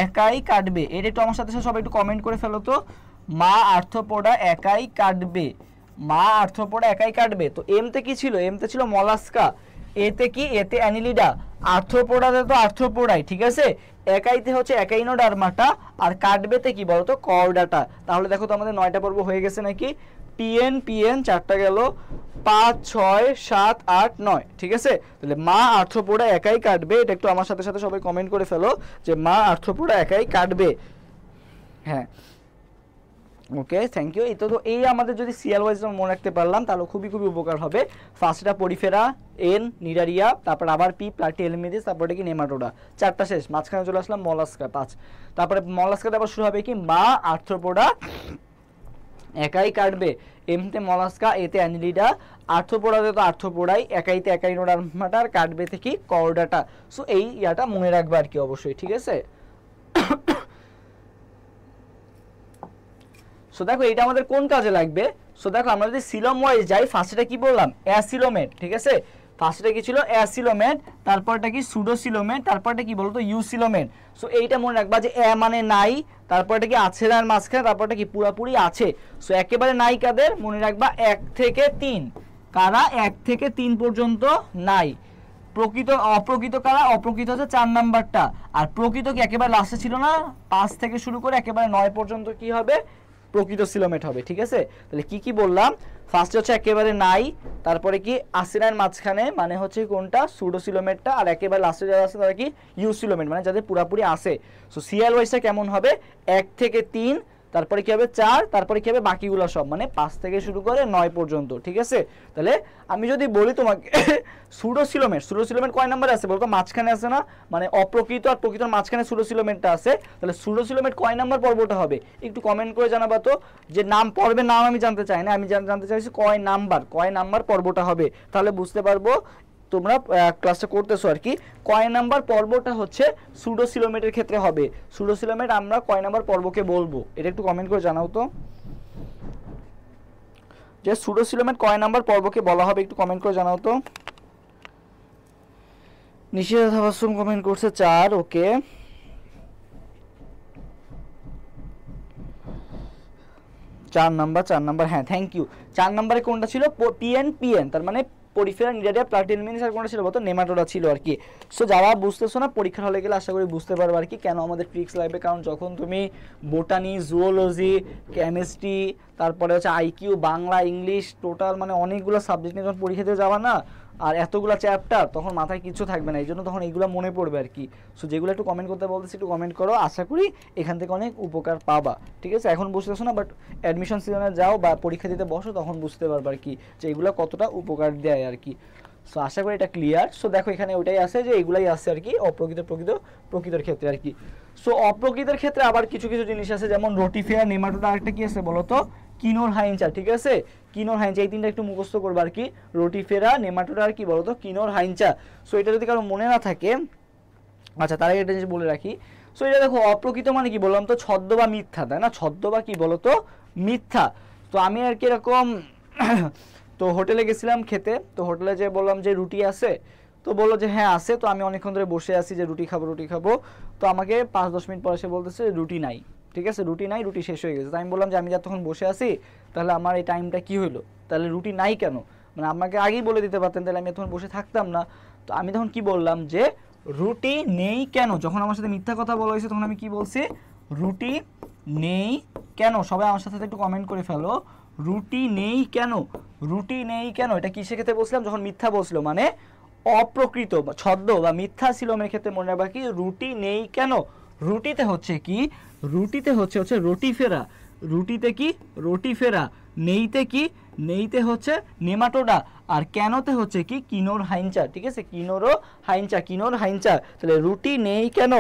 একাই কাটবে, এটা একটু আমার সাথে সবাই একটু কমেন্ট করে ফেলো তো, মা আর্থ্রোপোডা একাই কাটবে, মা আর্থ্রোপোডা একাই কাটবে। তো এমতে কি ছিল, এমতে ছিল মলাস্কা, এতে কি, এতে অ্যানিলিডা, আর্থ্রোপোডাতে তো আর্থ্রোপোডাই, ঠিক আছে। একাইতে হচ্ছে একাইনোডার্মাটা, আর কাটবেতে কি বলতো কর্ডাটা। তাহলে দেখো তো আমাদের 9টা পর্ব হয়ে গেছে নাকি, পিএন পিএন 4টা গেল, 5 6 7 8 9, ঠিক আছে। তাহলে মা আর্থ্রোপোডা একাই কাটবে, এটা একটু আমার সাথে সাথে সবাই কমেন্ট করে ফেলো যে মা আর্থ্রোপোডা একাই কাটবে। হ্যাঁ, ওকে, থ্যাংক ইউ। তো এই আমাদের যদি সিরিয়াল ওয়াইজ মনে রাখতে পারলাম তাহলে খুবই খুবই উপকার হবে। ফার্স্টটা পরিফেরা, এন, নিডারিয়া, তারপর আবার পি, প্লাটিহেলমিনথিস, তারপরে কি নেমাটোডা, 4টা শেষ। মাঝখানে চলে আসলাম মলাস্কা 5। তারপরে মলাস্কাতে আবার শুরু হবে কি, মা আর্থ্রোপোডা একাই কাটবে, এমতে মলাস্কা, এতে অ্যানিলিডা, আর্থ্রোপোডাতে তো আর্থ্রোপোডাই, একাইতে একাইনোডার্মাটার, কাটবেতে কি কর্ডাটা। সো এই ইয়াটা মনে রাখবে আর কি অবশ্যই, ঠিক আছে। সো দেখো এটা আমাদের কোন কাজে লাগবে। সো দেখো আমরা যদি সিলোম ওয়াইজ যাই, ফার্স্টটা কি বললাম অ্যাসিলোমেট, ঠিক আছে। ফার্স্টটা কি ছিল অ্যাসিলোমেট, তারপরটা কি সুডোসিলোমেট, তারপরটা কি বলতো ইউসিলোমেট। সো এইটা মনে রাখবা যে এ মানে নাই, তারপরটা কি আছে না মাঝখানে, তারপরটা কি পুরাপুরি আছে। সো একেবারে নাই কাদের মনে রাখবা 1 থেকে 3, কারা 1 থেকে 3 পর্যন্ত নাই। প্রকৃত অপ্রকৃত কারা, অপ্রকৃত হচ্ছে 4 নাম্বারটা, আর প্রকৃত কি একেবারে লাস্টে ছিল না, 5 থেকে শুরু করে একেবারে 9 পর্যন্ত কি হবে প্রকৃত সিলোমেট হবে, ঠিক আছে। তাহলে কি কি বললাম, ফার্স্টে হচ্ছে একেবারে নাই, তারপরে কি আসিনার মাঝখানে মানে হচ্ছে কোনটা সুডোসিলোমেটটা, আর একেবারে লাস্টে যারা আছে তারা কি ইউসিলোমেট মানে যাদের পুরাপুরি আসে। সো সিরিয়াল ওয়াইজটা কেমন হবে, 1 থেকে 3, তারপরে কি হবে 4, তারপরে কি হবে বাকিগুলো সব মানে 5 থেকে শুরু করে 9 পর্যন্ত, ঠিক আছে। তাহলে আমি যদি বলি তোমাকে সুডোসিলোমেট কয় নাম্বারে আছে বলতো, মাঝখানে আছে না, মানে অপ্রকৃত আর প্রকৃতর মাঝখানে সুডোসিলোমেটটা আছে। তাহলে সুডোসিলোমেট কয় নাম্বার পর্বটা হবে একটু কমেন্ট করে জানাবা তো, যে নাম পর্বের নাম আমি জানতে চাই না, আমি জানতে চাইছি কয় নাম্বার পর্বটা হবে, তাহলে বুঝতে পারবো তোমরা ক্লাসটা করতেছো আর কি। কয় নাম্বার পর্বটা হচ্ছে সুডোসিলোমেটের ক্ষেত্রে হবে, সুডোসিলোমেট আমরা কয় নাম্বার পর্বকে বলবো এটা একটু কমেন্ট করে জানাও তো, যে সুডোসিলোমেট কয় নাম্বার পর্বকে বলা হবে একটু কমেন্ট করে জানাও তো। নিশিতা তাবাসসুম কমেন্ট করছে 4, ওকে। চার নাম্বার, হ্যাঁ থ্যাংক ইউ। 4 নাম্বারে কোনটা ছিল, পিএন, তার মানে পরিফেরা, নিডারিয়া, প্লাটিহেলমিনথিস, আর কোনটা ছিল বলতো নেমাটোডা ছিল আর কি। সো যারা বুঝতেছো না পরীক্ষার হলে গেলে আশা করি বুঝতে পারবে আর কি কেন আমাদের ট্রিক্স লাগবে, কারণ যখন তুমি বোটানি, জুওলজি, কেমিস্ট্রি, তারপরে হচ্ছে আইকিউ, বাংলা, ইংলিশ, টোটাল মানে অনেকগুলো সাবজেক্ট নিয়ে যখন পরীক্ষা দিতে যাবা না, আর এতগুলা চ্যাপ্টার তখন মাথায় কিছু থাকবে না, এই জন্য তখন এইগুলো মনে পড়বে আর কি। সো যেগুলো একটু কমেন্ট করতে বলতেছি একটু কমেন্ট করো, আশা করি এখান থেকে অনেক উপকার পাবা, ঠিক আছে? এখন বুঝতেছো না, বাট অ্যাডমিশন সিজনে যাও বা পরীক্ষা দিতে বসো তখন বুঝতে পারবে আর কি যে এগুলো কতটা উপকার দেয় আর কি। সো আশা করি এটা ক্লিয়ার। সো দেখো এখানে ওইটাই আছে যে এগুলাই আছে আর কি প্রকৃতর ক্ষেত্রে আর কি। সো অপ্রকৃতের ক্ষেত্রে আবার কিছু কিছু জিনিস আছে, যেমন রোটিফেরা, নেমাটোডা, আরেকটা কি আছে বলো তো, কিনোর হাইঞ্চা, ঠিক আছে? কিনোর হাইঞ্চা, এই তিনটা একটু মুখস্থ করবে আর কি, রোটিফেরা, নেমাটোডা আর কি বলো তো, কিনোর হাইঞ্চা। সো এটা যদি কারো মনে না থাকে, আচ্ছা তার আগে একটা জিনিস বলে রাখি। সো এটা দেখো অপ্রকৃত মানে কি বললাম তো, ছদ্ম বা মিথ্যা, তাই না? ছদ্ম বা কি বলো তো, মিথ্যা। তো আমি আর কি এরকম তো হোটেলে গেছিলাম খেতে, তো হোটেলে যে বললাম যে রুটি আছে, তো বললো যে হ্যাঁ আছে। তো আমি অনেকক্ষণ ধরে বসে আছি যে রুটি খাবো, তো আমাকে 5-10 মিনিট পরে সে বলতেছে রুটি নাই, ঠিক আছে? রুটি নাই, রুটি শেষ হয়ে গেছে। তো আমি বললাম যে আমি যতক্ষণ বসে আছি তাহলে আমার এই টাইমটা কি হলো, তাহলে রুটি নাই কেন? মানে আমাকে আগেই বলে দিতে পারতেন, তাহলে আমি এতক্ষণ বসে থাকতাম না। তো আমি তখন কি বললাম যে রুটি নেই কেন? যখন আমার সাথে মিথ্যা কথা বলা হয়েছে তখন আমি কি বলছি, রুটি নেই কেন? সবাই আমার সাথে একটু কমেন্ট করে ফেলো, রুটি নেই কেন, রুটি নেই কেন? এটা কিসের ক্ষেত্রে বলছিলাম? যখন মিথ্যা বলছিল, মানে অপ্রকৃত বা ছদ্ম বা মিথ্যা ছিল আমার ক্ষেত্রে মনে রাখবা কি, রুটি নেই কেন? রুটিতে হচ্ছে কি, রুটিতে হচ্ছে রোটিফেরা, রুটিতে কি রোটিফেরা, নেইতে কি, নেইতে হচ্ছে নেমাটোডা, আর কেনতে হচ্ছে কি কিনোর হাইঞ্চা, ঠিক আছে? কিনোরো হাইঞ্চা, কিনোর হাইঞ্চা। তাহলে রুটি নেই কেন,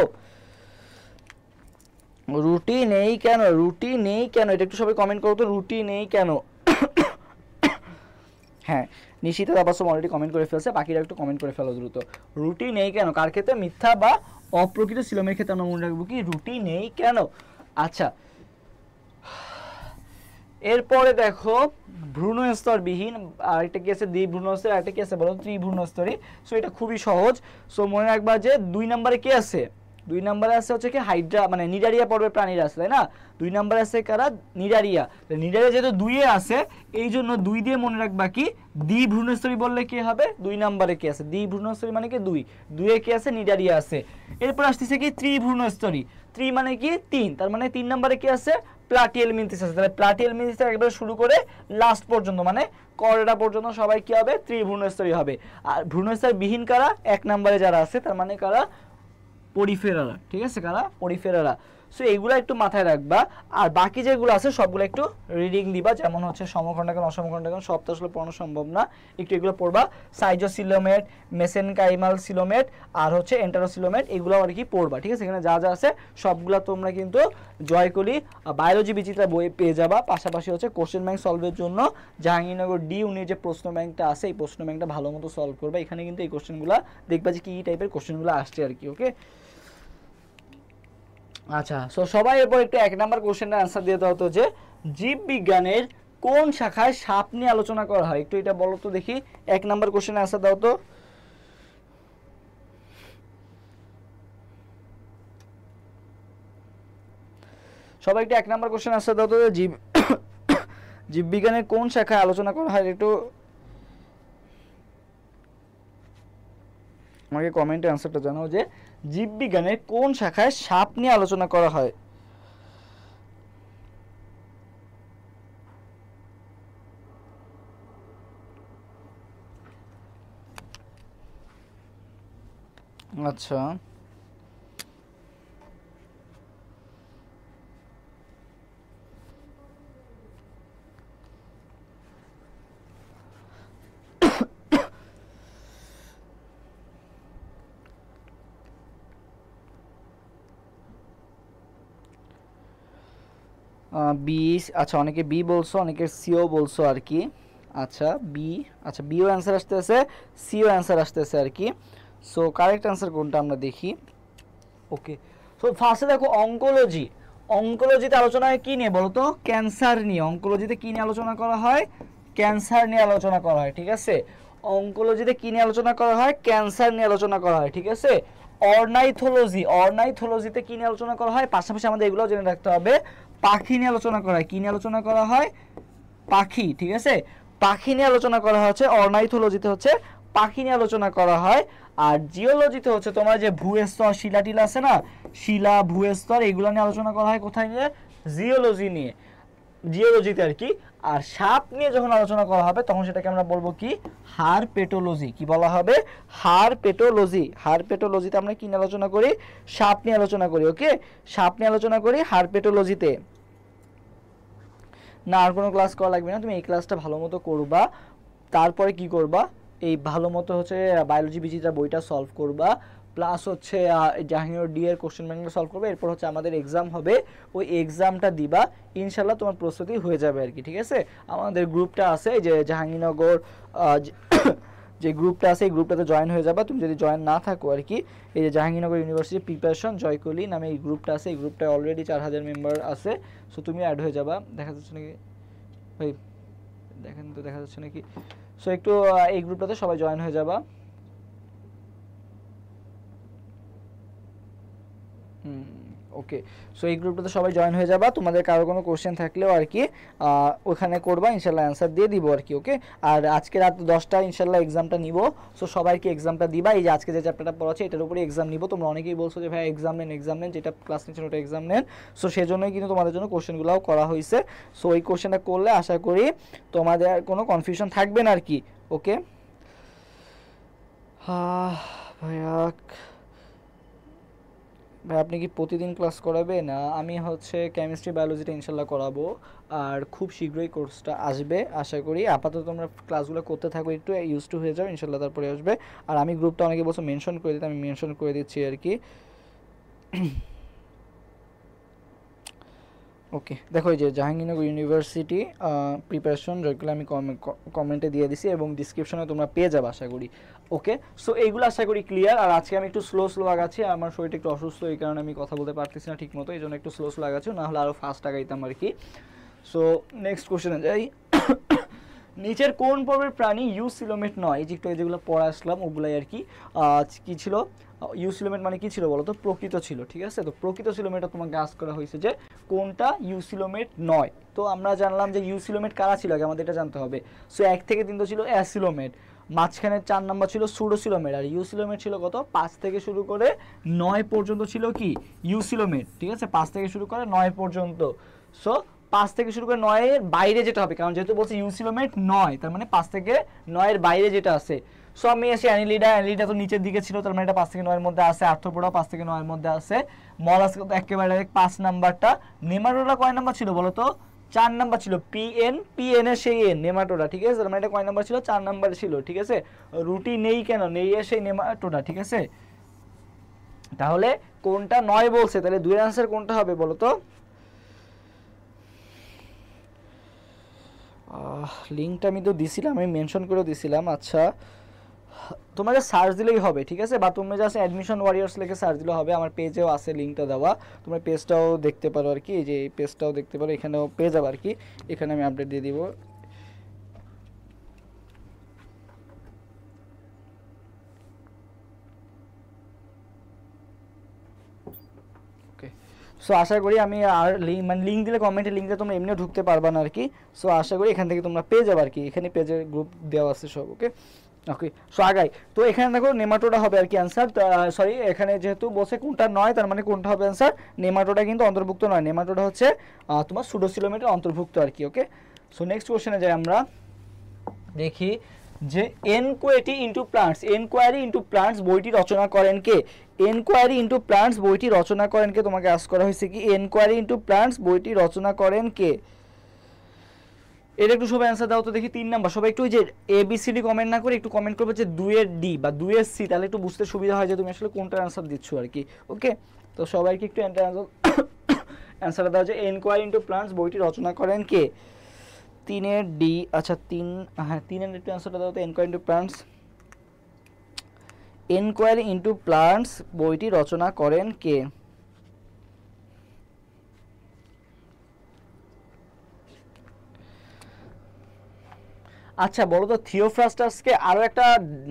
রুটি নেই কেন, রুটি নেই কেন, এটা একটু সবাই কমেন্ট করো তো, রুটি নেই কেন? হ্যাঁ নিশিতা তাবাসুম অলরেডি কমেন্ট করে ফেলছে, বাকিরা একটু কমেন্ট করে ফেলো দ্রুত। রুটি নেই কেন কার ক্ষেত্রে? মিথ্যা বা অপ্রকৃত সিলোমের ক্ষেত্রে আমরা মনে রাখবো কি, রুটি নেই কেন। আচ্ছা এরপরে দেখো ভ্রূণস্তরবিহীন, আরেকটা কি আছে দ্বিভ্রূণস্তরী, আরেকটা কি আছে বলো ত্রিভ্রূণস্তরী। সো এটা খুবই সহজ। সো মনে রাখবা যে 2 নম্বরে কি আছে, 2 নম্বরে আছে হচ্ছে কি হাইড্রা, মানে নিডারিয়া পর্বের প্রাণীরা আছে, তাই না? 2 নম্বরে আছে কারা, নিডারিয়া। নিডারিয়া যেহেতু 2-এ আছে এই জন্য 2 দিয়ে মনে রাখবা কি দ্বিভ্রূণস্তরী বললে কি হবে, 2 নম্বরে কি আছে দ্বিভ্রূণস্তরী মানে কি 2-এ কি আছে, নিডারিয়া আছে। এরপর আসতেছে কি ত্রিভ্রূণস্তরী, ত্রি মানে কি 3, তার মানে 3 নম্বরে কি আছে, প্লাটিয়েল মিন্থিস আছে। তাহলে প্লাটিয়েল মিন্থিস একবারে শুরু করে লাস্ট পর্যন্ত মানে করডা পর্যন্ত সবাই কি হবে, ত্রিভ্রূণস্তরী হবে। আর ভ্রূণস্তর বিহীন কারা, 1 নম্বরে যারা আছে তার মানে কারা, পরিফেরারা, ঠিক আছে? কারা, পরিফেরারা। সো এইগুলো একটু মাথায় রাখবা। আর বাকি যেগুলো আছে সবগুলো একটু রিডিং দিবা, যেমন হচ্ছে সমখণ্ডায়ন, অসমখণ্ডায়ন, সব তো আসলে পড়ানো সম্ভব না, একটু এগুলো পড়বা। সাইজোসিলোমেট, মেসেনকাইমাল সিলোমেট আর হচ্ছে এন্টারোসিলোমেট, এগুলো আর কি পড়বা, ঠিক আছে? এখানে যা যা আছে সবগুলো তোমরা কিন্তু জয়কলি বায়োলজি বিচিত্রা বই পেয়ে যাবা। পাশাপাশি হচ্ছে কোশ্চেন ব্যাংক সলভের জন্য জাহাঙ্গীরনগর ডি ইউনিট যে প্রশ্ন ব্যাংকটা আছে, এই প্রশ্ন ব্যাংকটা ভালো মতো সলভ করবা। এখানে কিন্তু এই কোশ্চেনগুলো দেখবা যে কী টাইপের কোশ্চেনগুলো আসছে আর কি, ওকে? আচ্ছা সো সবাই এরপর একটু 1 নাম্বার কোশ্চেনটা অ্যান্সার দিয়ে দাও তো, যে জীববিজ্ঞানের কোন শাখায় সাপ নিয়ে আলোচনা করা হয়, একটু এটা বলো তো দেখি। 1 নাম্বার কোশ্চেনের অ্যান্সার দাও তো। সবাই একটু 1 নাম্বার কোশ্চেন অ্যান্সার দাও তো, জীববিজ্ঞানের কোন শাখায় আলোচনা করা হয়, একটু আমাকে কমেন্টে অ্যান্সারটা জানাও যে জীববিজ্ঞানের কোন শাখায় সাপ নিয়ে আলোচনা করা হয়। আচ্ছা বি, আচ্ছা অনেকে বি বলছো, অনেকে সিও বলছো আর কি। আচ্ছা বি, আচ্ছা বিও অ্যান্সার আসতেছে, সিও অ্যান্সার আসতেছে আর কি। সো কারেক্ট অ্যান্সার কোনটা আমরা দেখি। ওকে সো ফার্স্টে দেখো অঙ্কোলজি, অঙ্কোলজিতে আলোচনা হয় কি নিয়ে বলো তো, ক্যান্সার নিয়ে। অঙ্কোলজিতে কি নিয়ে আলোচনা করা হয়, ক্যান্সার নিয়ে আলোচনা করা হয়, ঠিক আছে? অঙ্কোলজিতে কি নিয়ে আলোচনা করা হয়, ক্যান্সার নিয়ে আলোচনা করা হয়, ঠিক আছে? অর্নাইথোলজি, অর্নাইথোলজিতে কি নিয়ে আলোচনা করা হয়, পাশাপাশি আমাদের এগুলো জেনে রাখতে হবে, পাখি নিয়ে আলোচনা করা হয়। কি নিয়ে আলোচনা করা হয়, পাখি, ঠিক আছে? পাখি নিয়ে আলোচনা করা হচ্ছে, অর্নাইথোলজিতে হচ্ছে পাখি নিয়ে আলোচনা করা হয়। আর জিওলজিতে হচ্ছে তোমার যে ভূস্তর, শিলা টিলা আছে না, শিলা ভূস্তর, এগুলো নিয়ে আলোচনা করা হয় কোথায় নিয়ে, জিওলজি নিয়ে, জিওলজিতে আর কি। আর সাপ নিয়ে যখন আলোচনা করা হবে তখন সেটাকে আমরা বলবো কি হারপেটোলজি। কি বলা হবে? হারপেটোলজি। হারপেটোলজিতে আমরা কি নিয়ে আলোচনা করি? সাপ নিয়ে আলোচনা করি। ওকে, সাপ নিয়ে আলোচনা করি হারপেটোলজিতে। না আর কোনো ক্লাস করা লাগবে না, তুমি এই ক্লাসটা ভালো মতো করবা। তারপরে কি করবা? এই ভালো মতো হচ্ছে বায়োলজি বিচিত্রা বইটা সলভ করবা, প্লাস হচ্ছে জাহাঙ্গীর ডি এর কোশ্চেন ব্যাংকটা সলভ করবে। এরপর হচ্ছে আমাদের এক্সাম হবে, ওই এক্সামটা দিবা, ইনশাল্লাহ তোমার প্রস্তুতি হয়ে যাবে আর কি। ঠিক আছে, আমাদের গ্রুপটা আছে যে জাহাঙ্গীরনগর যে গ্রুপটা আছে, এই গ্রুপটাতে জয়েন হয়ে যাবা। তুমি যদি জয়েন না থাকো আর কি, এই যে জাহাঙ্গীরনগর ইউনিভার্সিটি প্রিপারেশন জয়কলি নামে এই গ্রুপটা আছে, এই গ্রুপটায় অলরেডি 4000 মেম্বার আছে। সো তুমি অ্যাড হয়ে যাবা। দেখা যাচ্ছে নাকি ভাই? দেখেন তো, দেখা যাচ্ছে নাকি? সো একটু এই গ্রুপটাতে সবাই জয়েন হয়ে যাবা। ওকে, সো এই গ্রুপটাতে সবাই জয়েন হয়ে যাবা। তোমাদের কারো কোনো কোশ্চেন থাকলেও আর কি ওখানে করবা, ইনশাল্লাহ অ্যান্সার দিয়ে দিব আর কি। ওকে, আর আজকে রাত 10টায় ইনশাল্লাহ এক্সামটা নিব। সো সবাইকে এক্সামটা দিবা। এই যে আজকে যে চ্যাপ্টারটা পড়াচ্ছে এটার উপরে এক্সাম নিব। তোমরা অনেকেই বলছো যে ভাই এক্সাম নেন, যেটা ক্লাস নিচ্ছেন ওটা এক্সাম নেন। সো সেজন্যই কিন্তু তোমাদের জন্য কোশ্চেনগুলোও করা হয়েছে। সো এই কোশ্চেনটা করলে আশা করি তোমাদের আর কোনো কনফিউশন থাকবে না আর কি। ওকে ভাইয়া, ভাই আপনি কি প্রতিদিন ক্লাস করাবে? না, আমি হচ্ছে কেমিস্ট্রি বায়োলজিটা ইনশাল্লাহ করাবো, আর খুব শীঘ্রই কোর্সটা আসবে আশা করি। আপাতত তোমরা ক্লাসগুলো করতে থাকো, একটু ইউজ টু হয়ে যাও, ইনশাল্লাহ তারপরে আসবে। আর আমি গ্রুপটা অনেকে বলছো মেনশন করে দিতে, আমি মেনশন করে দিচ্ছি আর কি। ওকে, দেখো এই যে জাহাঙ্গীরনগর ইউনিভার্সিটি প্রিপারেশন যেগুলো আমি কমেন্টে দিয়ে দিছি এবং ডিসক্রিপশনে তোমরা পেয়ে যাবে আশা করি। ওকে, সো এইগুলো আশা করি ক্লিয়ার। আর আজকে আমি একটু স্লো আগাচ্ছি, আমার শরীরটা একটু অসুস্থ, এই কারণে আমি কথা বলতে পারতেছি না ঠিক মতো, এই জন্য একটু স্লো আগাচ্ছি, না হলে আরও ফাস্ট আগাইতাম আর কি। সো নেক্সট কোশ্চেনে যাই। নিচের কোন পর্বের প্রাণী ইউসিলোমেট নয়? এই যে একটু যেগুলো পড়া আসলাম ওগুলাই আর কি। কি ছিল ইউসিলোমেট মানে কি ছিল বলো তো? প্রকৃত ছিল। ঠিক আছে, তো প্রকৃত সিলোমেটটা তোমাকে আস্ক করা হয়েছে যে কোনটা ইউসিলোমেট নয়। তো আমরা জানলাম যে ইউসিলোমেট কারা ছিল আগে, আমাদের এটা জানতে হবে। সো 1 থেকে 3 তো ছিল অ্যাসিলোমেট, মাঝখানে 4 নাম্বার ছিল সুডোসিলোমেট, আর ইউসিলোমেট ছিল কত? 5 থেকে শুরু করে 9 পর্যন্ত ছিল কি ইউসিলোমেট। ঠিক আছে, 5 থেকে শুরু করে 9 পর্যন্ত। সো 5 থেকে শুরু করে 9 এর বাইরে যেটা হবে, কারণ যেহেতু বলছে ইউসিলোমেট 9, তার মানে 5 থেকে 9 এর বাইরে যেটা আছে। সো আমি এসে অ্যানিলিডা তো নিচের দিকে ছিল, তার মানে এটা 5 থেকে 9 এর মধ্যে আছে। আর্থ্রোপোডা 5 থেকে 9 এর মধ্যে আছে। মলাস্কা তো একেবারে 5 নাম্বারটা। নেমাটোডা কয় নাম্বার ছিল বলো তো? 4 নাম্বার ছিল। পিএন এর সেই এন, নেমাটোডা। ঠিক আছে, তার মানে এটা কয় নাম্বার ছিল? 4 নাম্বার ছিল। ঠিক আছে, রুটি নেই কেন? নেই এর সেই নেমাটোডা। ঠিক আছে, তাহলে কোনটা 9 বলছে, তাহলে 2 এর आंसर কোনটা হবে বলো তো? লিঙ্কটা আমি তো দিছিলাম, আমি মেনশন করে দিছিলাম। আচ্ছা, তোমাকে সার্চ দিলেই হবে। ঠিক আছে, বা তুমি জাস্ট অ্যাডমিশন ওয়ারিয়ার্স লিখে সার্চ দিলে হবে। আমার পেজেও আছে লিঙ্কটা দেওয়া, তোমরা পেজটাও দেখতে পারো আর কি। এই যে এই পেজটাও দেখতে পারো, এখানেও পেয়ে যাবে আর কি। এখানে আমি আপডেট দিয়ে দিব। সো আশা করি আমি আর লিঙ্ক দিলে, কমেন্টে লিঙ্ক দিলে তোমরা এমনিও ঢুকতে পারবা না আর কি। সো আশা করি এখান থেকে তোমরা পেয়ে যাবে আর কি। এখানে পেজের গ্রুপ দেওয়া আছে সব। ওকে ওকে, সো আগাই। তো এখানে দেখো নেমাটোডা হবে আর কি অ্যান্সার। সরি, এখানে যেহেতু বসে কোনটা নয়, তার মানে কোনটা হবে অ্যান্সার? নেমাটোডা কিন্তু অন্তর্ভুক্ত নয়, নেমাটোডা হচ্ছে তোমার সুডোসিলোমেটের অন্তর্ভুক্ত আর কি। ওকে, সো নেক্সট কোশ্চেনে যাই আমরা। দেখি যে এনকোয়েরি ইনটু প্লান্টস বইটি রচনা করেন কে? এনকোয়ারি ইনটু প্লান্টস বইটি রচনা করেন কে? তোমাকে আস্ক করা হয়েছে কি এনকোয়ারি ইনটু প্লান্টস বইটি রচনা করেন কে? এটা একটু সবাই অ্যান্সার দাও তো দেখি। 3 নাম্বার। সবাই একটু যে এবিসিডি কমেন্ট না করে একটু কমেন্ট করবে যে 2 এর ডি বা 2 এর সি, তাহলে একটু বুঝতে সুবিধা হয় যে তুমি আসলে কোনটার অ্যান্সার দিচ্ছ আর কি। ওকে, তো সবাইকে একটু অ্যান্সারটা দাও যে এনকোয়ারি ইনটু প্লান্টস বইটি রচনা করেন কে? 3 এর ডি। আচ্ছা 3, হ্যাঁ 3 এর একটু অ্যান্সারটা দাও তো। এনকোয়ারি ইনটু প্লান্টস বইটি রচনা করেন কে? আচ্ছা বলো তো, থিওফ্রাস্টাসকে আরো একটা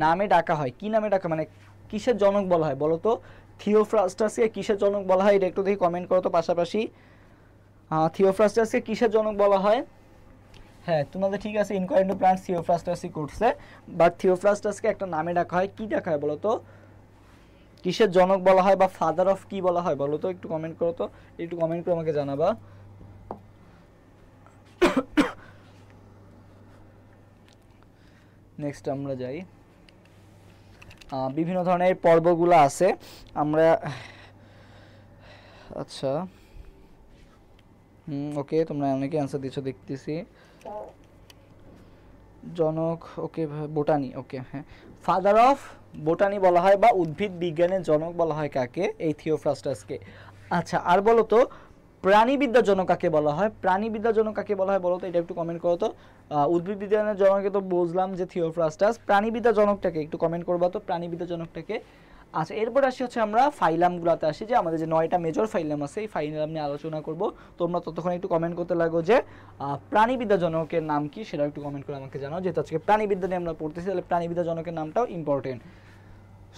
নামে ডাকা হয়, কি নামে ডাকা, মানে কিসের জনক বলা হয় বলো তো? থিওফ্রাস্টাসকে কিসের জনক বলা হয়, এটা একটু দেখি কমেন্ট করো তো পাশাপাশি। থিওফ্রাস্টাসকে কিসের জনক বলা হয়? হ্যাঁ তোমাদের ঠিক আছে, ইনকোয়ারি ইনটু প্লান্টস থিওফ্রাস্টাসই করছে, বাট থিওফ্রাস্টাসকে একটা নামে ডাকা হয়, কি ডাকা হয় বলো তো? কিসের জনক বলা হয় বা ফাদার অফ কি বলা হয় বলো তো? একটু কমেন্ট করো তো, একটু কমেন্ট করে আমাকে জানাবা। নেক্সট আমরা যাই, বিভিন্ন ধরনের পর্বগুলো আছে আমরা, আচ্ছা ওকে তোমরা অনেকে অ্যান্সার দিচ্ছ দেখতেছি। জনক, ওকে বোটানি, ওকে হ্যাঁ, ফাদার অফ বোটানি বলা হয় বা উদ্ভিদ বিজ্ঞানের জনক বলা হয় কাকে? এই থিওফ্রাস্টাসকে। আচ্ছা আর বলো তো প্রাণীবিদ্যার জনক কাকে বলা হয়? প্রাণীবিদ্যার জনক কাকে বলা হয় বলো তো, এটা একটু কমেন্ট করো তো। উদ্ভিদ বিজ্ঞানের জনকে তো বুঝলাম যে থিওফ্রাস্টাস, প্রাণীবিদ্যার জনকটাকে একটু কমেন্ট করবা তো, প্রাণীবিদ্যার জনকটাকে। আচ্ছা এরপর আসি হচ্ছে আমরা ফাইলামগুলোতে আসি, যে আমাদের যে 9টা মেজর ফাইলাম আছে এই ফাইলাম নিয়ে আলোচনা করব। তোমরা ততক্ষণ একটু কমেন্ট করতে লাগো যে প্রাণীবিদ্যা জনকের নাম কি, সেটা একটু কমেন্ট করে আমাকে জানাও। যেহেতু আজকে প্রাণীবিদ্যা নিয়ে আমরা পড়তেছি, তাহলে প্রাণীবিদ্যা জনকের নামটাও ইম্পর্টেন্ট।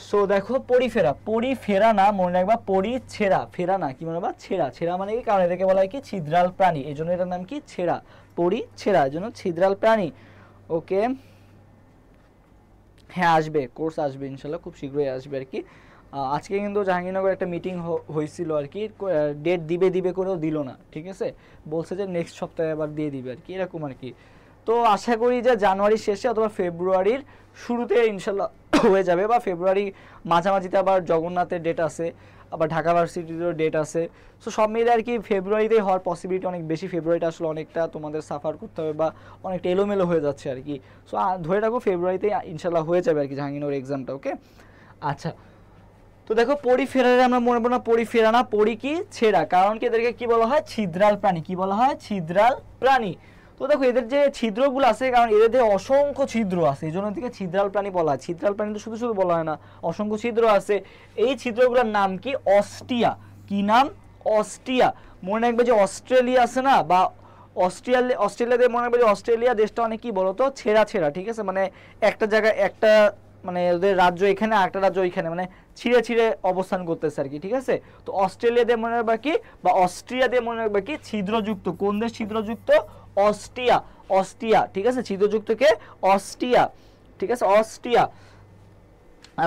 সো দেখো পরিফেরা, পরিফেরা না মনে রাখবা, পরিছেরা, ফেরা না, কি মনে রাখবা ছেঁড়া, ছেঁড়া মানে কি, কারণ এটাকে বলা হয় কি ছিদ্রাল প্রাণী, এই জন্য এটার নাম কি ছেঁড়া, পরিছেরা, এই জন্য ছিদ্রাল প্রাণী। ওকে হ্যাঁ আসবে, কোর্স আসবে ইনশাল্লাহ, খুব শীঘ্রই আসবে আর কি। আজকে কিন্তু জাহাঙ্গীরনগর একটা মিটিং হয়েছিল আর কি, ডেট দিবে করেও দিল না, ঠিক আছে, বলছে যে নেক্সট সপ্তাহে আবার দিয়ে দিবে আর কি, এরকম আর কি। তো আশা করি যে জানুয়ারির শেষে অথবা ফেব্রুয়ারির শুরুতে ইনশাল্লাহ হয়ে যাবে, বা ফেব্রুয়ারি মাঝামাঝিতে আবার জগন্নাথের ডেট আছে, আবার ঢাকা ভার্সিটিরও ডেট আছে। সো সব মিলে আর কি ফেব্রুয়ারিতেই হওয়ার পসিবিলিটি অনেক বেশি। ফেব্রুয়ারিটা আসলে অনেকটা তোমাদের সাফার করতে হবে বা অনেকটা এলোমেলো হয়ে যাচ্ছে আর কি। সো ধরে রাখো ফেব্রুয়ারিতে ইনশাল্লাহ হয়ে যাবে আর কি জাহাঙ্গীরনগর এক্সামটা। ওকে আচ্ছা তো দেখো পরিফেরারে আমরা মনে করবো না, পরিফেরা না, পরি কি ছেঁড়া, কারণ কি এদেরকে কি বলা হয় ছিদ্রাল প্রাণী, কি বলা হয় ছিদ্রাল প্রাণী। তো দেখো এদের যে ছিদ্রগুলো আছে, কারণ এদের অসংখ্য ছিদ্র আছে, এই জন্য এদেরকে ছিদ্রাল প্রাণী বলা হয়। ছিদ্রাল প্রাণী তো শুধু শুধু বলা হয় না, অসংখ্য ছিদ্র আছে। এই ছিদ্রগুলোর নাম কি অস্টিয়া, কি নাম অস্টিয়া। মনে রাখবে যে অস্ট্রেলিয়া আছে না, বা অস্ট্রেলিয়াতে মনে রাখবে যে অস্ট্রেলিয়া দেশটা অনেক কি বলতো ছেঁড়া ছেঁড়া, ঠিক আছে, মানে একটা জায়গায় একটা মানে ওদের রাজ্য এখানে একটা রাজ্য ওইখানে, মানে ছিঁড়ে ছিঁড়ে অবস্থান করতেছে আর কি, ঠিক আছে। তো অস্ট্রেলিয়া দিয়ে মনে রাখবা কি, বা অস্ট্রিয়া দিয়ে মনে রাখবা কি ছিদ্রযুক্ত, কোন দেশ ছিদ্রযুক্ত? অস্ট্রিয়া, অস্ট্রিয়া, ঠিক আছে, ছিদ্রযুক্তকে অস্ট্রিয়া, ঠিক আছে, অস্ট্রিয়া।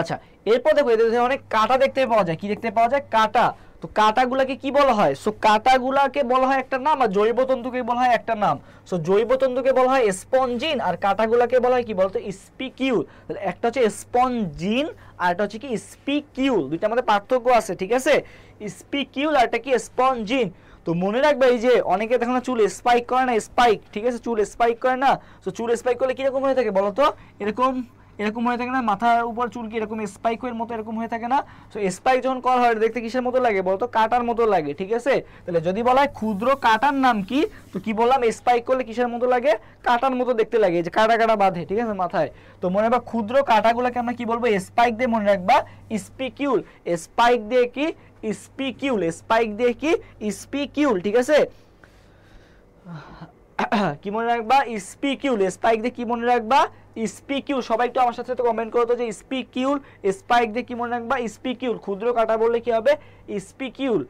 আচ্ছা এরপর দেখো এদের অনেক কাঁটা দেখতে পাওয়া যায়, কি দেখতে পাওয়া যায়? কাঁটা। তো কাঁটাগুলাকে কি বলা হয়? সো কাঁটাগুলাকে বলা হয় একটা নাম, আর জৈবতন্তুকে বলা হয় একটা নাম। সো জৈবতন্তুকে বলা হয় স্পঞ্জিন, আর কাঁটাগুলাকে বলা হয় কি বলতো? স্পিকিউল। তাহলে একটা হচ্ছে স্পঞ্জিন আর একটা হচ্ছে কি স্পিকিউল, দুইটার মধ্যে পার্থক্য আছে, ঠিক আছে। স্পিকিউল আর একটা কি স্পঞ্জিন। তো মনে রাখবে এই যে অনেকে দেখো না চুল স্পাইক করে না, স্পাইক, ঠিক আছে, চুল স্পাইক করে না। তো চুল স্পাইক করলে কিরকম হয়ে থাকে বলো তো? এরকম এরকম হয়ে থাকে না, মাথার উপর চুল কি এরকম স্পাইকের মতো এরকম হয়ে থাকে না? সো স্পাইক যখন করা হয় দেখতে কিসের মতো লাগে বলতো? কাটার মতো লাগে, ঠিক আছে। তাহলে যদি বলা হয় ক্ষুদ্র কাটার নাম কি, তো কি বললাম? স্পাইক করলে কিসের মতো লাগে? কাটার মতো দেখতে লাগে, যে কাটা কাটা বাঁধে, ঠিক আছে, মাথায়। তো মনে রাখবা ক্ষুদ্র কাটাগুলোকে আমরা কি বলবো? স্পাইক দিয়ে মনে রাখবা স্পিকিউল, স্পাইক দিয়ে কি স্পিকিউল, স্পাইক দিয়ে কি স্পিকিউল, ঠিক আছে। কি মনে রাখবা? স্পিকিউল, স্পাইক দিয়ে কি মনে রাখবা? স্পিকিউল। সবাই একটু আমার সাথে কমেন্ট করো তো যে স্পিকিউল, স্পাইক দিয়ে কি মনে রাখবা? স্পিকিউল। ক্ষুদ্র কাটা বললে কি হবে? স্পিকিউল।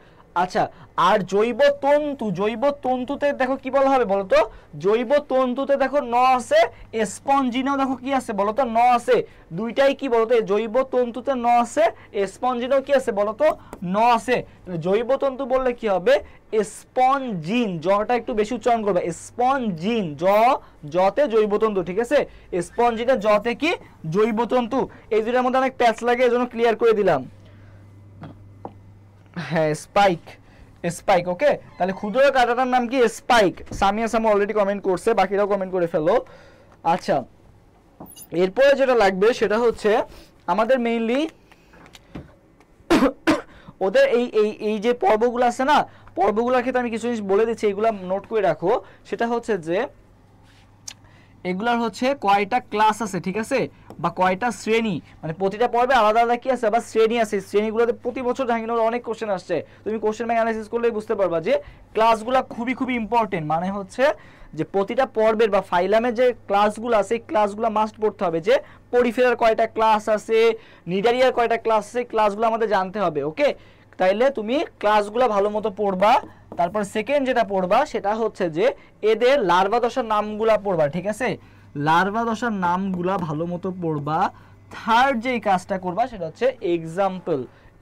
আচ্ছা আর জৈব তন্তু, জৈব তন্তুতে দেখো কি বলা হবে বলতো? জৈব তন্তুতে দেখো ন আছে, স্পঞ্জিনেও দেখো কি আছে বলতো? ন আছে। দুইটাই কি বলতো? জৈব তন্তুতে ন আছে, স্পঞ্জিনেও কি আছে বলতো? ন আছে। জৈব তন্তু বললে কি হবে? স্পঞ্জিন, জটা একটু বেশি উচ্চারণ করবে, স্পঞ্জিন, জতে জৈবতন্তু, ঠিক আছে। স্পঞ্জিনের জতে কি জৈবতন্তু। এই দুটার মধ্যে অনেক প্যাচ লাগে, এজন্য ক্লিয়ার করে দিলাম। হ্যাঁ স্পাইক, স্পাইক। ওকে তাহলে ক্ষুদ্র কাঁটাটার নাম কি? স্পাইক। সামিয়া সামু অলরেডি কমেন্ট করছে, বাকিরাও কমেন্ট করে ফেলো। আচ্ছা এরপরে যেটা লাগবে সেটা হচ্ছে আমাদের মেইনলি ওদের এই এই এই যে পর্বগুলো আছে না, পর্বগুলোর ক্ষেত্রে আমি কিছু জিনিস বলে দিচ্ছি, এগুলা নোট করে রাখো। সেটা হচ্ছে যে এগুলার হচ্ছে কয়টা ক্লাস আছে, ঠিক আছে, বা কয়টা শ্রেণী, মানে প্রতিটা পর্বে আলাদা আলাদা কি আছে, আবার শ্রেণী আছে। শ্রেণীগুলোতে প্রতি বছর জাহাঙ্গীরনগর অনেক কোশ্চেন আসছে, তুমি কোশ্চেন ব্যাংক অ্যানালাইসিস করলেই বুঝতে পারবা যে ক্লাসগুলো খুবই খুবই ইম্পর্টেন্ট। মানে হচ্ছে যে প্রতিটা পর্বের বা ফাইলামের যে ক্লাসগুলো আছে, ক্লাসগুলো মাস্ট পড়তে হবে। যে পরিফেরার কয়টা ক্লাস আছে, নিডারিয়ার কয়টা ক্লাস আছে, ক্লাসগুলো আমাদের জানতে হবে। ওকে তাইলে তুমি ক্লাসগুলো ভালো মতো পড়বা। তারপর সেকেন্ড যেটা পড়বা সেটা হচ্ছে যে এদের লার্ভা দশার নামগুলা পড়বা, ঠিক আছে, লার্ভা দশার নামগুলা ভালো মতো পড়বা। থার্ড যেই কাজটা করবা সেটা হচ্ছে এক্সাম্পল,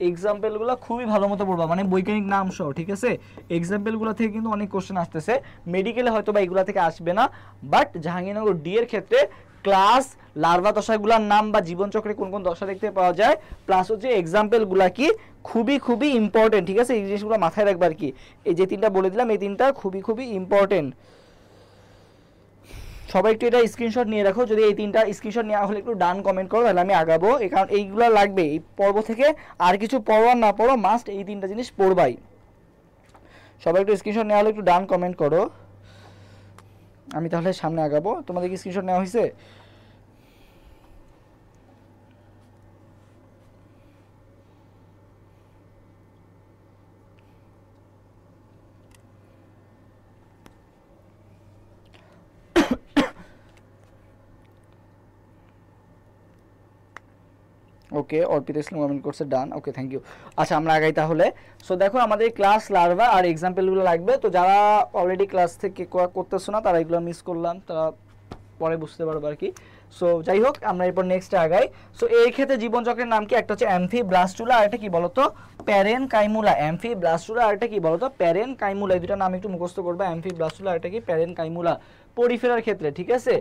এক্সাম্পলগুলো খুবই ভালো মতো পড়বা, মানে বৈজ্ঞানিক নাম সহ, ঠিক আছে। এক্সাম্পলগুলো থেকে কিন্তু অনেক কোশ্চেন আসতেছে, মেডিকেলে হয়তো বা এগুলো থেকে আসবে না, বাট জাহাঙ্গীরনগর ডি এর ক্ষেত্রে ক্লাস লার্ভা দশাগুলোর নাম বা জীবনচক্রে কোন কোন দশা দেখতে পাওয়া যায়, প্লাস হচ্ছে এক্সাম্পলগুলা কি খুবই খুবই ইম্পর্টেন্ট, ঠিক আছে? এই জিনিসগুলো মাথায় রাখবার কি, এই যে তিনটা বলে দিলাম এই তিনটা খুবই খুবই ইম্পর্টেন্ট। সবাই একটু এটা স্ক্রিনশট নিয়ে রাখো, যদি এই তিনটা স্ক্রিনশট নেওয়া হলে একটু ডান কমেন্ট করো, তাহলে আমি আগাবো। এই কারণ এইগুলো লাগবে এই পর্ব থেকে, আর কিছু পড়ো আর না পড়ো মাস্ট এই তিনটা জিনিস পড়বাই। সবাই একটু স্ক্রিনশট নেওয়া হলে একটু ডান কমেন্ট করো, আমি তাহলে সামনে আগাবো। তোমাদের কি স্ক্রিনশট নেওয়া হয়েছে? ওকে, অর্পিতা ইসলাম কমেন্ট করছে ডান, ওকে থ্যাংক ইউ। আচ্ছা আমরা আগাই তাহলে। সো দেখো আমাদের ক্লাস লার্ভা আর এক্সাম্পলগুলো লাগবে, তো যারা অলরেডি ক্লাস থেকে করতেছো না তারা এগুলো মিস করলাম, তারা পরে বুঝতে পারবো আর কি। সো যাই হোক আমরা এরপর নেক্সট আগাই। সো এই ক্ষেত্রে জীবনচক্রের নাম কি? একটা হচ্ছে অ্যামফিব্লাস্টুলা, আর একটা কি বলতো প্যারেনকাইমুলা। অ্যামফিব্লাস্টুলা আর একটা কি বলতো প্যারেনকাইমুলা, এই দুটো নাম একটু মুখস্থ করবে, অ্যামফিব্লাস্টুলা আর একটা কি প্যারেনকাইমুলা পরিফেরার ক্ষেত্রে, ঠিক আছে?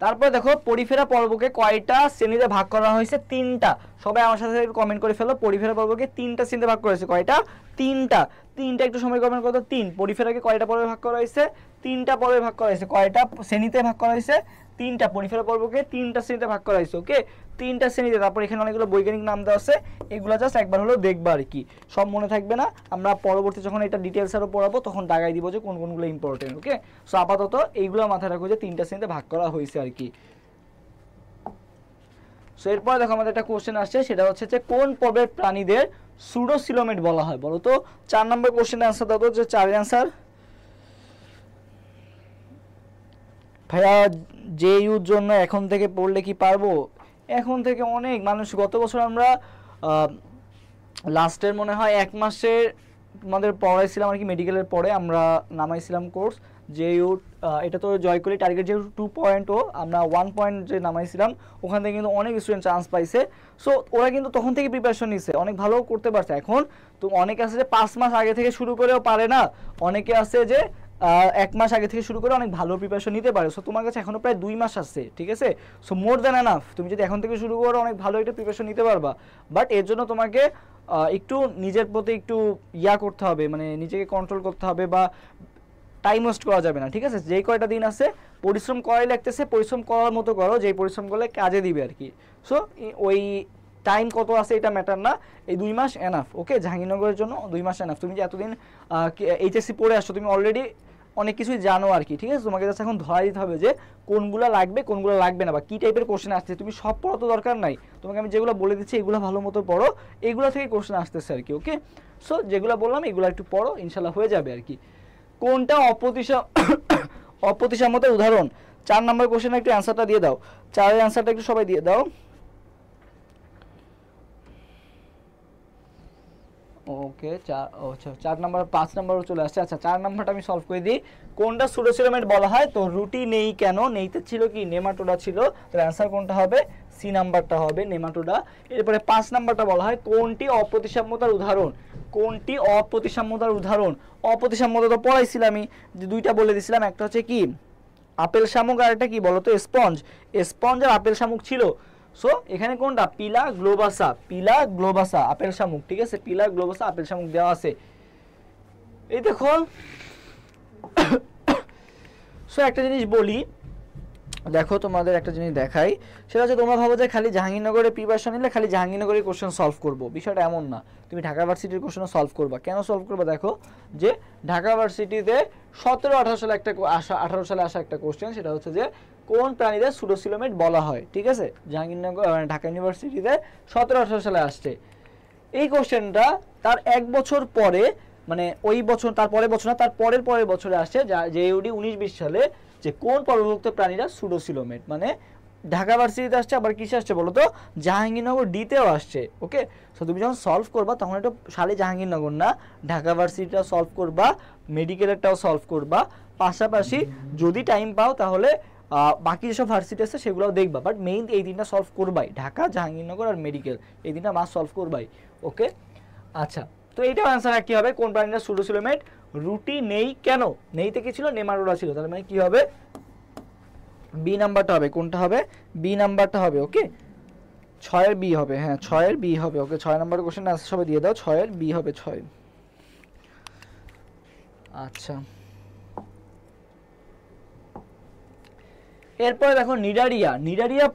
তারপরে দেখো পরিফেরা পর্বকে কয়টা শ্রেণীতে ভাগ করা হয়েছে? তিনটা। সবাই আমার সাথে একটু কমেন্ট করে ফেলো, পরিফেরা পর্বকে তিনটা শ্রেণীতে ভাগ করা হয়েছে, কয়টা? তিনটা। তিনটা একটু সময় কমেন্ট করো, তিন। পরিফেরাকে কয়টা পর্বে ভাগ করা হয়েছে? তিনটা পর্বে ভাগ করা হয়েছে। কয়টা শ্রেণীতে ভাগ করা হয়েছে? তিনটা। পরিফেরা পর্বকে তিনটা শ্রেণীতে ভাগ করা হয়েছে, ওকে? তিনটা শ্রেণীতে। তারপর এখানে অনেকগুলো বৈজ্ঞানিক নাম দেওয়া আছে, এগুলো জাস্ট একবার হলো দেখবা আর কি, সব মনে থাকবে না। আমরা পরবর্তী যখন এটা ডিটেলস আরও পড়াবো তখন দাগাই দিব যে কোন কোনগুলো ইম্পর্টেন্ট, ওকে? সো আপাতত এইগুলো মাথায় রাখো যে তিনটা শ্রেণীতে ভাগ করা হয়েছে আর কি। সো এরপর দেখো আমাদের একটা কোশ্চেন আসছে, সেটা হচ্ছে যে কোন পর্বের প্রাণীদের সুডোসিলোমেট বলা হয়? বলো তো 4 নম্বর কোশ্চেনের আনসার দাও তো, যে 4 আনসার। ভাইয়া জেইউর জন্য এখন থেকে পড়লে কি পারবো? এখন থেকে অনেক মানুষ, গত বছর আমরা লাস্টের মনে হয় 1 মাসের আমাদের পড়াইছিলাম আর কি, মেডিকেলের পরে আমরা নামাইছিলাম কোর্স জেইউ, এটা তো জয়কলি টার্গেট যেহেতু 2.0, আমরা 1 পয়েন্ট যে নামাইছিলাম ওখান থেকে কিন্তু অনেক স্টুডেন্ট চান্স পাইছে। সো ওরা কিন্তু তখন থেকে প্রিপারেশন নিচ্ছে, অনেক ভালো করতে পারছে। এখন তো অনেকে আছে যে 5 মাস আগে থেকে শুরু করেও পারে না, অনেকে আছে যে 1 মাস আগে থেকে শুরু করে অনেক ভালো প্রিপারেশন নিতে পারে। সো তোমার কাছে এখনো প্রায় 2 মাস আছে, ঠিক আছে? সো মোর দ্যান এনাফ, তুমি যদি এখন থেকে শুরু করো অনেক ভালো একটা প্রিপারেশন নিতে পারবা। বাট এর জন্য তোমাকে একটু নিজের প্রতি একটু করতে হবে, মানে নিজেকে কন্ট্রোল করতে হবে, বা টাইম ওয়েস্ট করা যাবে না, ঠিক আছে? যেই কয়টা দিন আছে পরিশ্রম করাই লাগতেছে, পরিশ্রম করার মতো করো, যেই পরিশ্রম করলে কাজে দিবে আর কি। সো ওই টাইম কত আছে এটা ম্যাটার না, এই 2 মাস এনাফ, ওকে? জাহাঙ্গীরনগরের জন্য 2 মাস এনাফ। তুমি যে এতদিন এইচএসসি পড়ে আসছো, তুমি অলরেডি অনেক কিছুই জানো আর কি, ঠিক আছে? তোমাকে জাস্ট এখন ধরা দিতে হবে যে কোনগুলো লাগবে কোনগুলো লাগবে না, বা কী টাইপের কোশ্চেন আসছে। তুমি সব পড়া তো দরকার নাই, তোমাকে আমি যেগুলো বলে দিচ্ছি এগুলো ভালো মতো পড়ো, এইগুলো থেকে কোশ্চেন আসতেছে আর কি, ওকে? সো যেগুলো বললাম এগুলো একটু পড়ো, ইনশাল্লাহ হয়ে যাবে আর কি। কোনটা অপ্রতিসাম্যতার উদাহরণ? 4 নম্বর কোশ্চেনের একটু অ্যান্সারটা দিয়ে দাও, 4-এর অ্যান্সারটা একটু সবাই দিয়ে দাও। ওকে, 4 নাম্বার, 5 নাম্বারও চলে আসছে। আচ্ছা 4 নাম্বারটা আমি সলভ করে দিই। কোনটা সুডোসিলোমেট বলা হয়? তো রুটি নেই কেন? নেইতে ছিল কি নেমাটোডা ছিল, তাহলে অ্যান্সার কোনটা হবে? সি নাম্বারটা হবে, নেমাটোডা। এরপরে 5 নাম্বারটা বলা হয় কোনটি অপ্রতিসাম্যতার উদাহরণ? কোনটি অপ্রতিসাম্যতার উদাহরণ? অপ্রতিসাম্যতা তো পড়াইছিলাম আমি, যে দুইটা বলে দিছিলাম, একটা হচ্ছে কি আপেল শামুক, আর একটা কি বলতো স্পঞ্জ। স্পঞ্জ আর আপেল শামুক ছিল। সো এখানে কোনটা? পিলা গ্লোবাসা আপেল শামুক, ঠিক আছে? পিলা গ্লোবাসা আপেল শামুক দেওয়া আছে, এই দেখো। সো একটা জিনিস বলি, দেখো তোমাদের একটা জিনিস দেখাই, সেটা হচ্ছে তোমরা ভাবো যে খালি জাহাঙ্গীরনগরের প্রিপারেশন নিলে খালি জাহাঙ্গীরনগরের কোশ্চেন সলভ করবো, বিষয়টা এমন না। তুমি ঢাকা ভার্সিটির কোশ্চেনও সলভ করবা। কেন সলভ করবা? দেখো যে ঢাকা ভার্সিটিতে 17-18 সালে একটা 18 সালে আসা একটা কোশ্চেন, সেটা হচ্ছে যে কোন প্রাণীদের সুডোসিলোমেট বলা হয়, ঠিক আছে? জাহাঙ্গীরনগর ঢাকা ইউনিভার্সিটিতে 17-18 সালে আসছে এই কোশ্চেনটা। তার 1 বছর পরে, মানে ওই বছর তার পরের বছর না, তার পরের বছরে আসছে জেইউডি 19-20 সালে, যে কোন পর্বভুক্ত প্রাণীরা সুডোসিলোমেট, মানে ঢাকা ভার্সিটিতে আসছে, আবার কিসে আসছে বলো তো? জাহাঙ্গীরনগর ডিতেও আসছে, ওকে? সো তুমি যখন সলভ করবা তখন এটা খালি জাহাঙ্গীরনগর না, ঢাকা ভার্সিটিটা সলভ করবা, মেডিকেলেরটাও সলভ করবা, পাশাপাশি যদি টাইম পাও তাহলে বাকি যেসব ভার্সিটি আছে সেগুলোও দেখবা। বাট মেইন এই তিনটা সলভ করবাই, ঢাকা, জাহাঙ্গীরনগর আর মেডিকেল, এই তিনটা মাস সলভ করবাই, ওকে? আচ্ছা, তো এইটাও অ্যান্সার কি হবে? কোন প্রাণীরা সুডোসিলোমেট? রুটি নেই কেন? নেইতে কি ছিল? নেমাটোডা ছিল, তাহলে মানে কি হবে? বি নাম্বারটা হবে, কোনটা হবে? বি নাম্বারটা হবে। ওকে 6 এর বি হবে, হ্যাঁ 6 এর বি হবে। ওকে 6 নাম্বার কোশ্চেন আনসার সবাই দিয়ে দাও, 6 এর বি হবে 6। আচ্ছা এরপরে দেখো নিডারিয়া। নিডারিয়া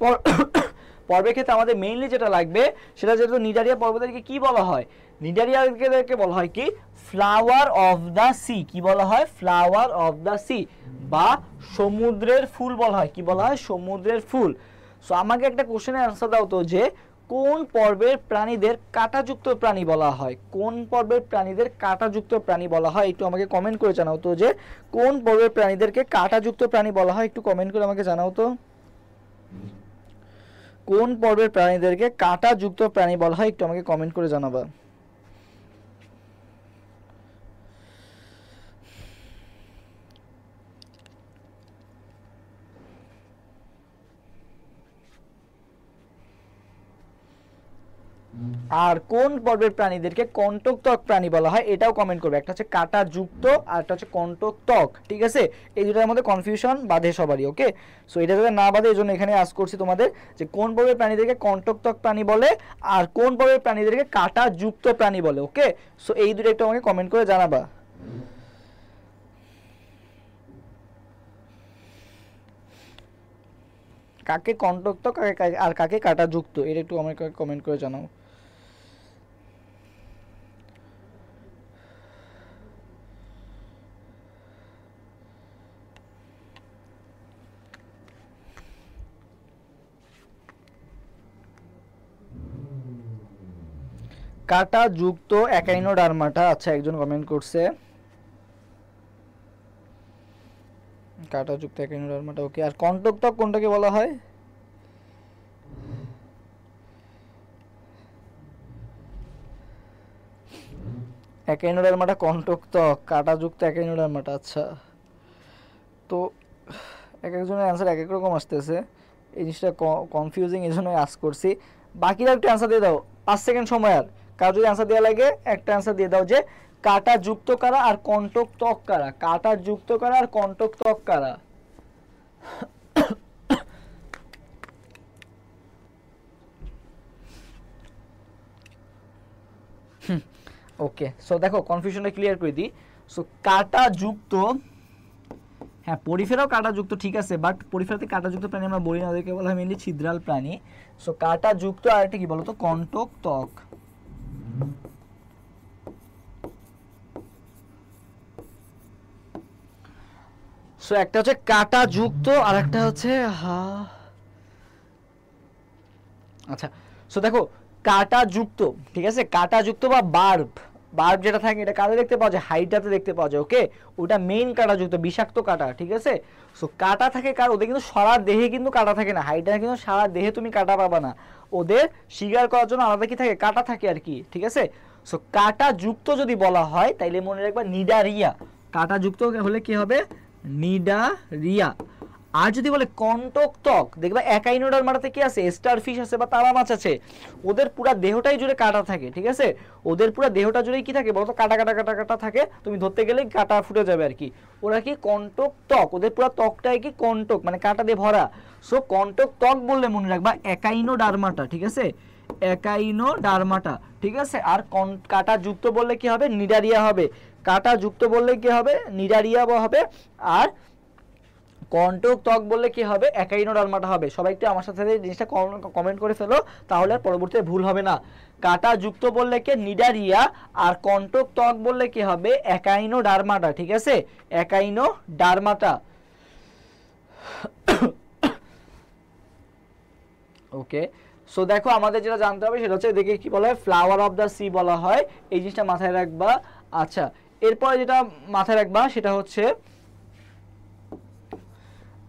পর্বের ক্ষেত্রে আমাদের মেইনলি যেটা লাগবে সেটা যেহেতু নিডারিয়া পর্বতকে কি বলা হয়? নিডারিয়াকে বলা হয় কি ফ্লাওয়ার অফ দ্য সি। কি বলা হয়? ফ্লাওয়ার অফ দ্য সি বা সমুদ্রের ফুল বলা হয়। কি বলা হয়? সমুদ্রের ফুল। সো আমাকে একটা কোশ্চেনের অ্যান্সার দাও তো যে কোন পর্বের প্রাণীদের কাঁটাযুক্ত প্রাণী বলা হয়? কোন পর্বের প্রাণীদের কাঁটাযুক্ত প্রাণী বলা হয়? একটু আমাকে কমেন্ট করে জানাও তো যে কোন পর্বের প্রাণীদেরকে কাঁটাযুক্ত প্রাণী বলা হয়, একটু কমেন্ট করে আমাকে জানাও তো কোন পর্বের প্রাণীদেরকে কাঁটাযুক্ত প্রাণী বলা হয়, একটু আমাকে কমেন্ট করে জানাবা। আর কোন পর্বের প্রাণীদেরকে কণ্টক ত্বক প্রাণী বলা হয় এটাও কমেন্ট করবে। একটা হচ্ছে কাঁটাযুক্ত আর একটা হচ্ছে কণ্টক ত্বক, ঠিক আছে? এই দুটার মধ্যে কনফিউশন বাঁধে সবারই। ওকে সো এটা যাতে না বাঁধে এই জন্য এখানে আস্ক করছি তোমাদের যে কোন পর্বের প্রাণীদেরকে কণ্টক ত্বক প্রাণী বলে আর কোন পর্বের প্রাণীদেরকে কাঁটাযুক্ত প্রাণী বলে। ওকে সো এই দুটো একটু আমাকে কমেন্ট করে জানাবা। কাকে কণ্টক ত্বক আর কাকে কাঁটাযুক্ত এটা একটু আমাকে কমেন্ট করে জানাও। কাঁটাযুক্ত একাইনোডার্মাটা। আচ্ছা একজন কমেন্ট করছে কাঁটাযুক্ত একাইনোডার্মাটা। ওকে আর কণ্টক ত্বক কোনটাকে বলা হয়? একাইনোডার্মাটা কণ্টক ত্বক, কাঁটাযুক্ত একাইনোডার্মাটা। আচ্ছা তো এক একজনের অ্যান্সার এক এক রকম আসতেছে, এই জিনিসটা কনফিউজিং, এই জন্যই আস্ক করছি। বাকিরা একটু অ্যান্সার দিয়ে দাও, 5 সেকেন্ড সময়। আর কারো যদি অ্যান্সার দেওয়া লাগে একটা অ্যান্সার দিয়ে দাও যে কাঁটাযুক্ত কারা আর কণ্টক ত্বক কারা? কাঁটাযুক্ত কারা আর কণ্টক ত্বক কারা? ওকে সো দেখো কনফিউশনটা ক্লিয়ার করে দিই। সো কাঁটাযুক্ত, হ্যাঁ পরিফেরাও কাঁটাযুক্ত, ঠিক আছে, বাট পরিফেরাতে কাঁটাযুক্ত প্রাণী আমরা বলি না, ওদেরকে বলা হয় মেনলি ছিদ্রাল প্রাণী। সো কাঁটাযুক্ত আর একটা কি বলতো? কণ্টক ত্বক। সো একটা হচ্ছে কাঁটাযুক্ত আর একটা হচ্ছে আচ্ছা সো দেখো কাঁটাযুক্ত, ঠিক আছে, কাঁটাযুক্ত বা বার্ব, বার্ব যেটা থাকে এটা কাঁধে দেখতে পাওয়া যায়, হাইটাতে দেখতে পাওয়া যায়। ওকে ওটা মেইন কাঁটাযুক্ত, বিষাক্ত কাঁটা, ঠিক আছে। সো কাঁটা থাকে কার? ওদের কিন্তু সারা দেহে কিন্তু কাঁটা থাকে না, হাইটা কিন্তু সারা দেহে তুমি কাঁটা পাবা না, ওদের শিকার করার জন্য আলাদা কি থাকে? কাঁটা থাকে আর কি, ঠিক আছে। সো কাঁটাযুক্ত যদি বলা হয় তাইলে মনে রাখবা নিডারিয়া। কাঁটাযুক্ত হলে কি হবে? নিডারিয়া। আর যদি বলে কণ্টক ত্বক, দেখবা একাইনোডার্মাটাতে কি আছে? স্টারফিশ আছে বা তারা মাছ আছে, ওদের পুরো দেহটাই জুড়ে কাঁটা থাকে, ঠিক আছে। ওদের পুরো দেহটা জুড়েই কি থাকে বলতো? কাঁটা কাঁটা কাঁটা কাঁটা থাকে, তুমি ধরতে গেলেই কাঁটা ফুটে যাবে আর কি। ওরা কি কণ্টক ত্বক, ওদের পুরো ত্বকটাই কি কণ্টক মানে কাঁটা দিয়ে ভরা। সো কণ্টক ত্বক বললে মনে রাখবা একাইনোডার্মাটা, ঠিক আছে, একাইনোডার্মাটা, ঠিক আছে। আর কাঁটাযুক্ত বললে কি হবে? নিডারিয়া হবে। কাঁটাযুক্ত বললে কি হবে? নিডারিয়া হবে। আর কণ্টক ত্বক বললে কি হবে? একাইনোডার্মাটা হবে। সবাই একটু আমার সাথে জিনিসটা কমেন্ট করে ফেলো, তাহলে আর পরবর্তীতে ভুল হবে না। কাঁটাযুক্ত বললে কি? নিডারিয়া। আর কণ্টক ত্বক বললে কি হবে? একাইনোডার্মাটা, ঠিক আছে, একাইনোডার্মাটা। ওকে সো দেখো আমাদের যেটা জানতে হবে সেটা হচ্ছে দেখে কি বলা হয়? ফ্লাওয়ার অফ দ্য সি বলা হয়, এই জিনিসটা মাথায় রাখবা। আচ্ছা এরপরে যেটা মাথায় রাখবা সেটা হচ্ছে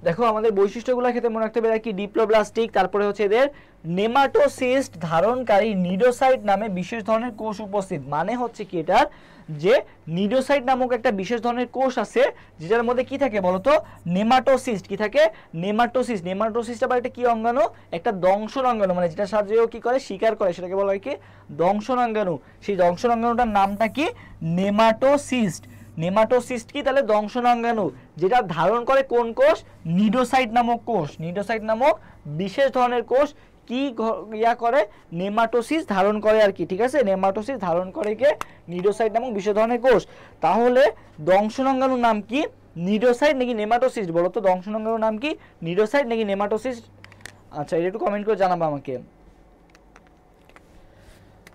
দেখো আমাদের বৈশিষ্ট্যগুলোর ক্ষেত্রে মনে রাখতে হবে কি? ডিপ্লোব্লাস্টিক, তারপরে হচ্ছে এদের নেমাটোসিস্ট ধারণকারী নিডোসাইট নামে বিশেষ ধরনের কোষ উপস্থিত। মানে হচ্ছে কি এটার যে নিডোসাইট নামক একটা বিশেষ ধরনের কোষ আছে যেটার মধ্যে কি থাকে বলতো? নেমাটোসিস্ট। কি থাকে? নেমাটোসিস্ট। নেমাটোসিস্ট আবার একটা কি অঙ্গাণু? একটা দংশন অঙ্গাণু, মানে যেটা সাহায্যে কি করে? শিকার করে, সেটাকে বলা হয় কি? দংশন অঙ্গাণু। সেই দংশন অঙ্গাণুটার নামটা কি? নেমাটোসিস্ট। নেমাটোসিস্ট কি তাহলে দংশনাঙ্গাণু, যেটা ধারণ করে কোন কোষ, নিডোসাইট নামক কোষ। নিডোসাইট নামক বিশেষ ধরনের কোষ কি ইয়া করে, নেমাটোসিস ধারণ করে আর কি, ঠিক আছে। নেমাটোসিস ধারণ করে কে, নিডোসাইট নামক বিশেষ ধরনের কোষ। তাহলে দংশনাঙ্গাণুর নাম কি, নিডোসাইট নাকি নেমাটোসিস, বলো তো দংশনাঙ্গাণুর নাম কি, নিডোসাইট নাকি নেমাটোসিস? আচ্ছা এটা একটু কমেন্ট করে জানাবো আমাকে।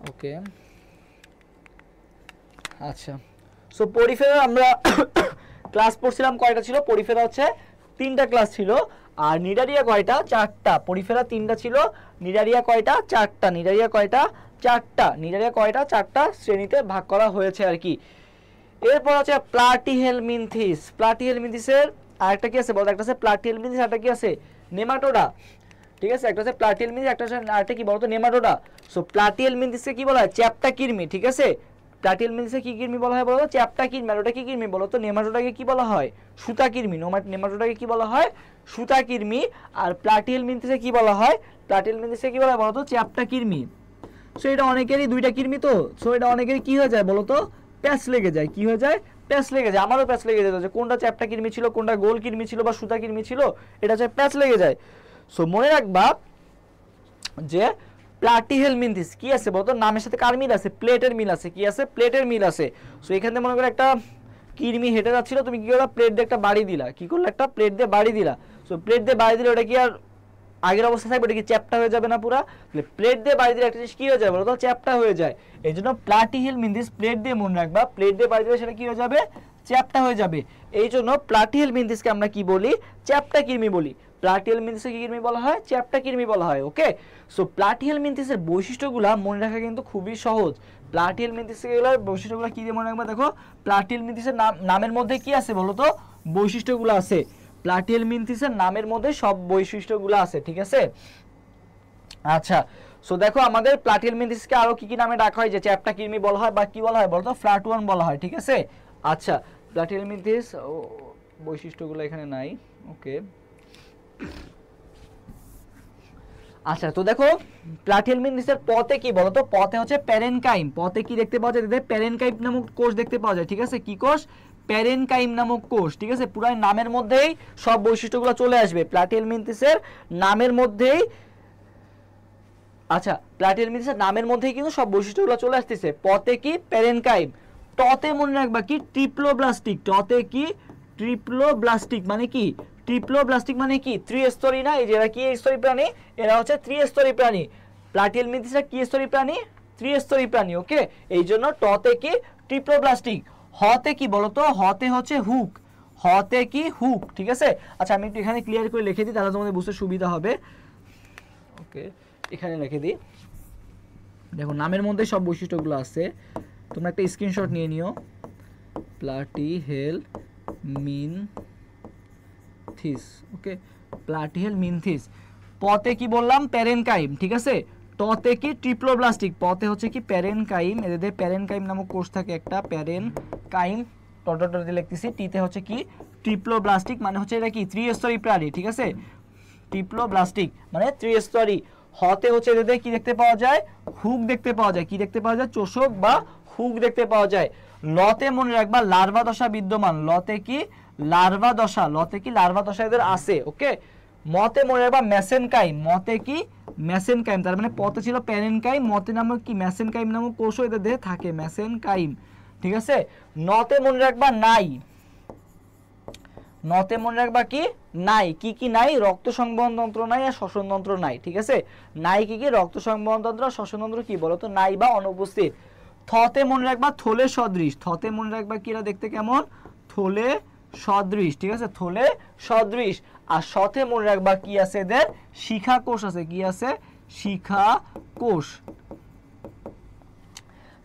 ওকে আচ্ছা, সো পরিফেরা আমরা ক্লাস পড়ছিলাম কয়টা ছিল, পরিফেরা হচ্ছে 3টা ক্লাস ছিল, আর নিডারিয়া কয়টা, 4টা। পরিফেরা 3টা ছিল, নিডারিয়া কয়টা, 4টা। নিডারিয়া কয়টা, 4টা। নিডারিয়া কয়টা, 4টা শ্রেণীতে ভাগ করা হয়েছে আর কি। এরপর আছে প্লাটিহেলমিনথিস। প্লাটিহেলমিনথিসের আরেকটা কি আছে বলতো, একটা আছে প্লাটিহেলমিনথিস, একটা কি আছে, নেমাটোডা, ঠিক আছে। একটা আছে প্লাটিহেলমিনথিস, একটা আছে আরেকটা কি বলতো, নেমাটোডা। সো প্লাটিহেলমিনথিসকে কি বলা হয়, চ্যাপ্টা কৃমি, ঠিক আছে। প্লাটিহেলমিনথিসকে কি কৃমি বলা হয় বলতো, চ্যাপ্টা কৃমি। আর ওটা কি কৃমি বলতো, নেমাটোডাকে কি বলা হয়, সুতা কৃমি। নেমাটোডাকে কি বলা হয়, সুতা কৃমি। আর প্লাটিহেলমিনথিসে কি বলা হয়, প্লাটিহেলমিনথিসে কি বলা হয় বলতো, চ্যাপ্টা কৃমি। সো এটা অনেকেরই দুইটা কৃমি তো, সো এটা অনেকেরই কি হয়ে যায় বলতো, প্যাচ লেগে যায়। কি হয়ে যায়, প্যাচ লেগে যায়। আমারও প্যাচ লেগে যেত যে কোনটা চ্যাপ্টা কৃমি ছিল, কোনটা গোল কৃমি ছিল বা সুতা কৃমি ছিল, এটা হচ্ছে প্যাচ লেগে যায়। সো মনে রাখবা যে প্লাটিহেলমিনথিস কি আছে বলতো, নামের সাথে কার মিল আছে, প্লেটের মিল আছে। কি আছে, প্লেটের মিল আছে। সো এখানে মনে করো একটা কৃমি হেঁটে যাচ্ছিল, তুমি কি করলা, প্লেট দিয়ে একটা বাড়ি দিলা। কি করলে, একটা প্লেট দিয়ে বাড়ি দিলা। সো প্লেট দিয়ে বাড়ি দিলে ওটা কি আর আগের অবস্থা থাকবে, এটা কি চ্যাপ্টা হয়ে যাবে না পুরা? প্লেট দিয়ে বাড়ি দিলে একটা জিনিস কি হয়ে যায় বলতো, চ্যাপ্টা হয়ে যায়। এই জন্য প্লাটিহেলমিনথিস প্লেট দিয়ে মনে রাখবা, প্লেট দিয়ে বাড়ি দিলে সেটা কি হয়ে যাবে, চ্যাপ্টা হয়ে যাবে। এই জন্য প্লাটিহেলমিনথিসকে আমরা কি বলি, চ্যাপ্টা কৃমি বলি। প্লাটিহেলমিনথিসকে কি কৃমি বলা হয়, চ্যাপ্টা কৃমি বলা হয়। ওকে, সো প্লাটিহেলমিনথিসের বৈশিষ্ট্যগুলো মনে রাখা কিন্তু খুবই সহজ। প্লাটিহেলমিনথিসের বৈশিষ্ট্যগুলো কি দিয়ে মনে রাখবা, দেখো প্লাটিহেলমিনথিসের নামের মধ্যে কি আছে বলো তো, বৈশিষ্ট্যগুলো আছে। প্লাটিহেলমিনথিসের নামের মধ্যে সব বৈশিষ্ট্যগুলো আছে, ঠিক আছে। আচ্ছা, সো দেখো আমাদের প্লাটিহেলমিনথিসকে আরো কি কি নামে ডাকা হয়, যে চ্যাপ্টা কৃমি বলা হয় বা কি বলা হয় বলতো, ফ্ল্যাটওয়ার্ম বলা হয়, ঠিক আছে। আচ্ছা প্লাটিহেলমিনথিস বৈশিষ্ট্যগুলো এখানে নাই। ওকে আচ্ছা, তো দেখো প্লাটিহেলমিনথিসের পথে কি বলতো, পথে হচ্ছে প্যারেনকাইম। পথে কি দেখতে পাওয়া যায়, প্যারেনকাইম নামক কোষ দেখতে পাওয়া যায়, ঠিক আছে। কি কোষ, প্যারেনকাইম নামক কোষ, ঠিক আছে। পুরো নামের মধ্যেই সব বৈশিষ্ট্যগুলো চলে আসবে প্লাটিহেলমিনথিসের নামের মধ্যেই। আচ্ছা প্লাটিহেলমিনথিসের নামের মধ্যেই কিন্তু সব বৈশিষ্ট্যগুলো চলে আসতেছে। পথে কি, প্যারেনকাইম। টতে মনে রাখবা কি, ট্রিপ্লোব্লাস্টিক। টতে কি, ট্রিপ্লোব্লাস্টিক মানে কি, ট্রিপ্লোব্লাস্টিক মানে কি, ত্রিস্তরী না, এই যে এরা কি স্তরী প্রাণী, এরা হচ্ছে ত্রিস্তরী প্রাণী। প্লাটিহেলমিনথিসরা কি স্তরী প্রাণী, ত্রিস্তরী প্রাণী। ওকে, এই জন্য টতে কি, ট্রিপ্লোব্লাস্টিক। হতে কি বলতো, হতে হচ্ছে হুক। হতে কি, হুক, ঠিক আছে। আচ্ছা আমি একটু এখানে ক্লিয়ার করে লিখে দিই, তাহলে তোমাদের বুঝতে সুবিধা হবে। ওকে এখানে লিখে দিই, দেখো নামের মধ্যে সব বৈশিষ্ট্যগুলো আছে, তোমরা একটা স্ক্রিনশট নিয়ে নিও। প্লাটিহেলমিনথিস, ওকে প্লাটিহেলমিনথিস। পথে কি বললাম, প্যারেনকাইম, ঠিক আছে। টতে কি, ট্রিপ্লোব্লাস্টিক। পথে হচ্ছে কি, প্যারেনকাইম। এদের প্যারেনকাইম নামক কোষ থাকে একটা, প্যারেনকাইম টটটা দিয়ে লিখতেছি। টিতে হচ্ছে কি, ট্রিপ্লোব্লাস্টিক মানে হচ্ছে এটা কি, ত্রিস্তরী প্রাণী, ঠিক আছে। ট্রিপ্লোব্লাস্টিক মানে ত্রিস্তরী। হতে হচ্ছে এদের কি দেখতে পাওয়া যায়, হুক দেখতে পাওয়া যায়। কি দেখতে পাওয়া যায়, চোষক বা হুক দেখতে পাওয়া যায়। লতে মনে রাখবা লার্ভা দশা বিদ্যমান। লতে কি, লার্ভা দশা। লতে কি, লার্ভা দশা এদের আছে। ওকে, মতে মনে রাখবা মেসেনকাইম। মতে কি, মেসেনকাইম। তার মানে পথে ছিল প্যারেনকাইম, মতে নামক কি, মেসেনকাইম নামক কোষও এদের দেহে থাকে, মেসেনকাইম, ঠিক আছে। নতে মনে রাখবা নাই। নতে মনে রাখবা কি, নাই। কি কি নাই, রক্ত সংবহন তন্ত্র নাই আর শ্বসন তন্ত্র নাই, ঠিক আছে। নাই কি কি, রক্ত সংবহন তন্ত্র আর শ্বসন তন্ত্র কি বলতো, নাই বা অনুপস্থিত। থতে মনে রাখবা থলে সদৃশ। থতে মনে রাখবা কি, এরা দেখতে কেমন, থলে সদৃশ, ঠিক আছে, থলে সদৃশ। আর সতে মনে রাখবা কি আছে, এদের শিখা কোষ আছে। কি আছে, শিখা কোষ।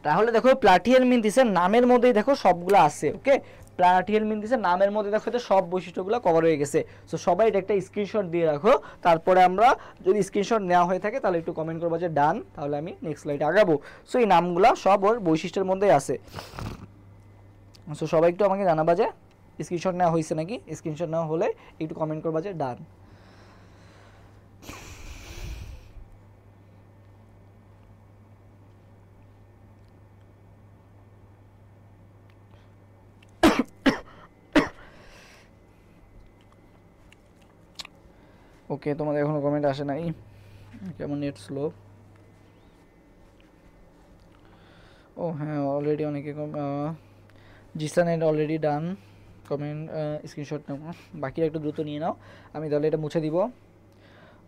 তাহলে দেখো প্লাটিহেলমিনথিসের নামের মধ্যেই দেখো সবগুলো আছে। ওকে, প্লাটিহেলমিনথিসের নামের মধ্যে দেখো এটা সব বৈশিষ্ট্যগুলো কভার হয়ে গেছে। সো সবাই এটা একটা স্ক্রিনশট দিয়ে রাখো। তারপরে আমরা যদি স্ক্রিনশট নেওয়া হয়ে থাকে তাহলে একটু কমেন্ট করবো যে ডান, তাহলে আমি নেক্সট স্লাইডে আগাবো। সো এই নামগুলো সব ওর বৈশিষ্ট্যের মধ্যেই আছে। সো সবাই একটু আমাকে জানাবা যে স্ক্রিনশট নেওয়া হয়েছে নাকি। স্ক্রিনশট নেওয়া হলে একটু কমেন্ট করবা যে ডান। ওকে, তোমাদের এখনো কমেন্ট আসে নাই, কেমন নেট স্লো। ও হ্যাঁ, অলরেডি অনেকে Zisan and already done comment, screenshot নাও, বাকি একটু দ্রুত নিয়ে নাও, আমি তাহলে এটা মুছে দিব।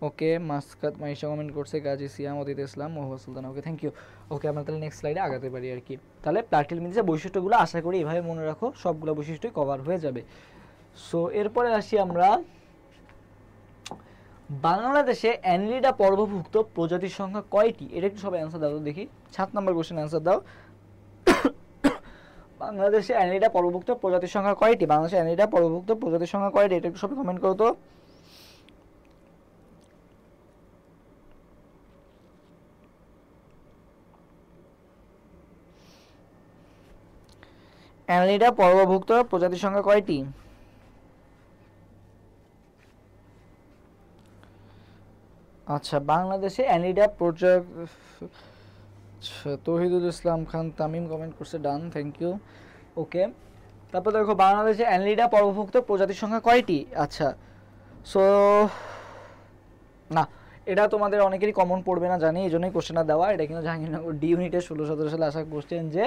ওকে, মাসকাত মাইশা কমেন্ট করছে, গাজী সিয়াম, অদিত ইসলাম, মোহাম্মদ সুলতান, ওকে থ্যাংক ইউ। ওকে, আমরা তাহলে নেক্সট স্লাইডে আগাতে পারি আর কি। তাহলে প্লাটিহেলমিনথেসের বৈশিষ্ট্যগুলো আশা করি এভাবে মনে রাখো, সবগুলো বৈশিষ্ট্যই কভার হয়ে যাবে। সো এরপরে আসি আমরা বাংলাদেশে অ্যানিলিডা পর্বভুক্ত প্রজাতির সংখ্যা কয়টি? এটা একটু সবাই অ্যান্সার দাও তো দেখি, 7 নম্বর কোশ্চেন অ্যান্সার দাও। বাংলাদেশে অ্যানিলিডা পর্বভুক্ত প্রজাতির সংখ্যা কয়টি? বাংলাদেশে অ্যানিলিডা পর্বভুক্ত প্রজাতির সংখ্যা কয়টি? এটা একটু সবাই কমেন্ট করো তো। অ্যানিলিডা পর্বভুক্ত প্রজাতির সংখ্যা কয়টি? আচ্ছা, বাংলাদেশে অ্যানিলিডা তৌহিদুল ইসলাম খান তামিম কমেন্ট করছে, ডান, থ্যাংক ইউ। ওকে, তারপর দেখো বাংলাদেশে অ্যানিলিডা পর্বভুক্ত প্রজাতির সংখ্যা কয়টি? আচ্ছা, সো না, এটা তোমাদের অনেকেরই কমন পড়বে না জানি, এই জন্যই কোশ্চেনটা দেওয়া। এটা কিন্তু জাহাঙ্গীরনগর ডি ইউনিটে 16-17 সালে আসা কোশ্চেন যে